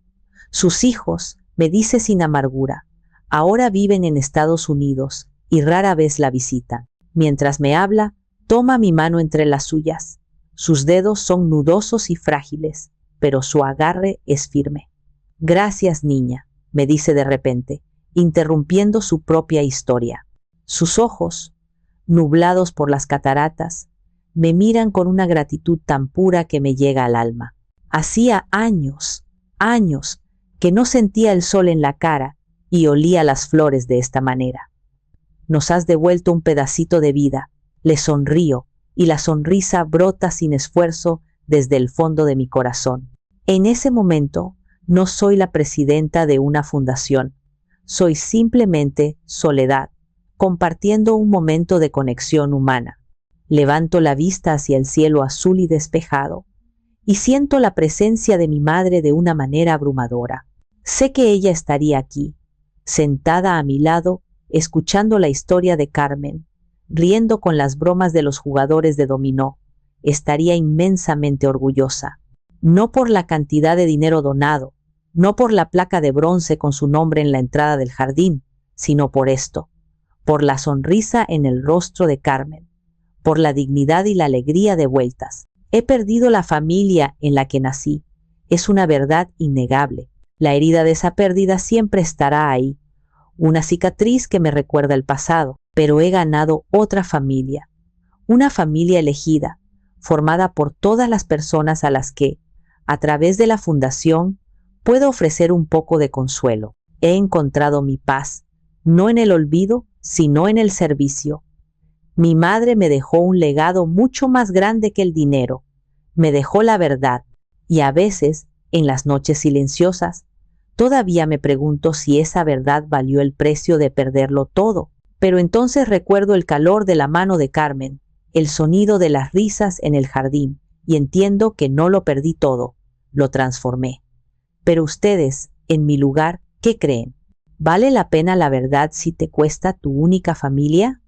Sus hijos, me dice sin amargura, ahora viven en Estados Unidos y rara vez la visitan. Mientras me habla, toma mi mano entre las suyas. Sus dedos son nudosos y frágiles, pero su agarre es firme. Gracias, niña, me dice de repente, interrumpiendo su propia historia. Sus ojos, nublados por las cataratas, me miran con una gratitud tan pura que me llega al alma. Hacía años que no sentía el sol en la cara y olía las flores de esta manera. Nos has devuelto un pedacito de vida, le sonrío, y la sonrisa brota sin esfuerzo desde el fondo de mi corazón. En ese momento, no soy la presidenta de una fundación, soy simplemente Soledad, compartiendo un momento de conexión humana. Levanto la vista hacia el cielo azul y despejado, y siento la presencia de mi madre de una manera abrumadora. Sé que ella estaría aquí, sentada a mi lado, escuchando la historia de Carmen, riendo con las bromas de los jugadores de dominó. Estaría inmensamente orgullosa, no por la cantidad de dinero donado, no por la placa de bronce con su nombre en la entrada del jardín, sino por esto, por la sonrisa en el rostro de Carmen, por la dignidad y la alegría de vueltas. He perdido la familia en la que nací. Es una verdad innegable. La herida de esa pérdida siempre estará ahí, una cicatriz que me recuerda el pasado, pero he ganado otra familia, una familia elegida, formada por todas las personas a las que, a través de la fundación, puedo ofrecer un poco de consuelo. He encontrado mi paz, no en el olvido, sino en el servicio. Mi madre me dejó un legado mucho más grande que el dinero. Me dejó la verdad, y a veces, en las noches silenciosas, todavía me pregunto si esa verdad valió el precio de perderlo todo. Pero entonces recuerdo el calor de la mano de Carmen, el sonido de las risas en el jardín, y entiendo que no lo perdí todo, lo transformé. Pero ustedes, en mi lugar, ¿qué creen? ¿Vale la pena la verdad si te cuesta tu única familia?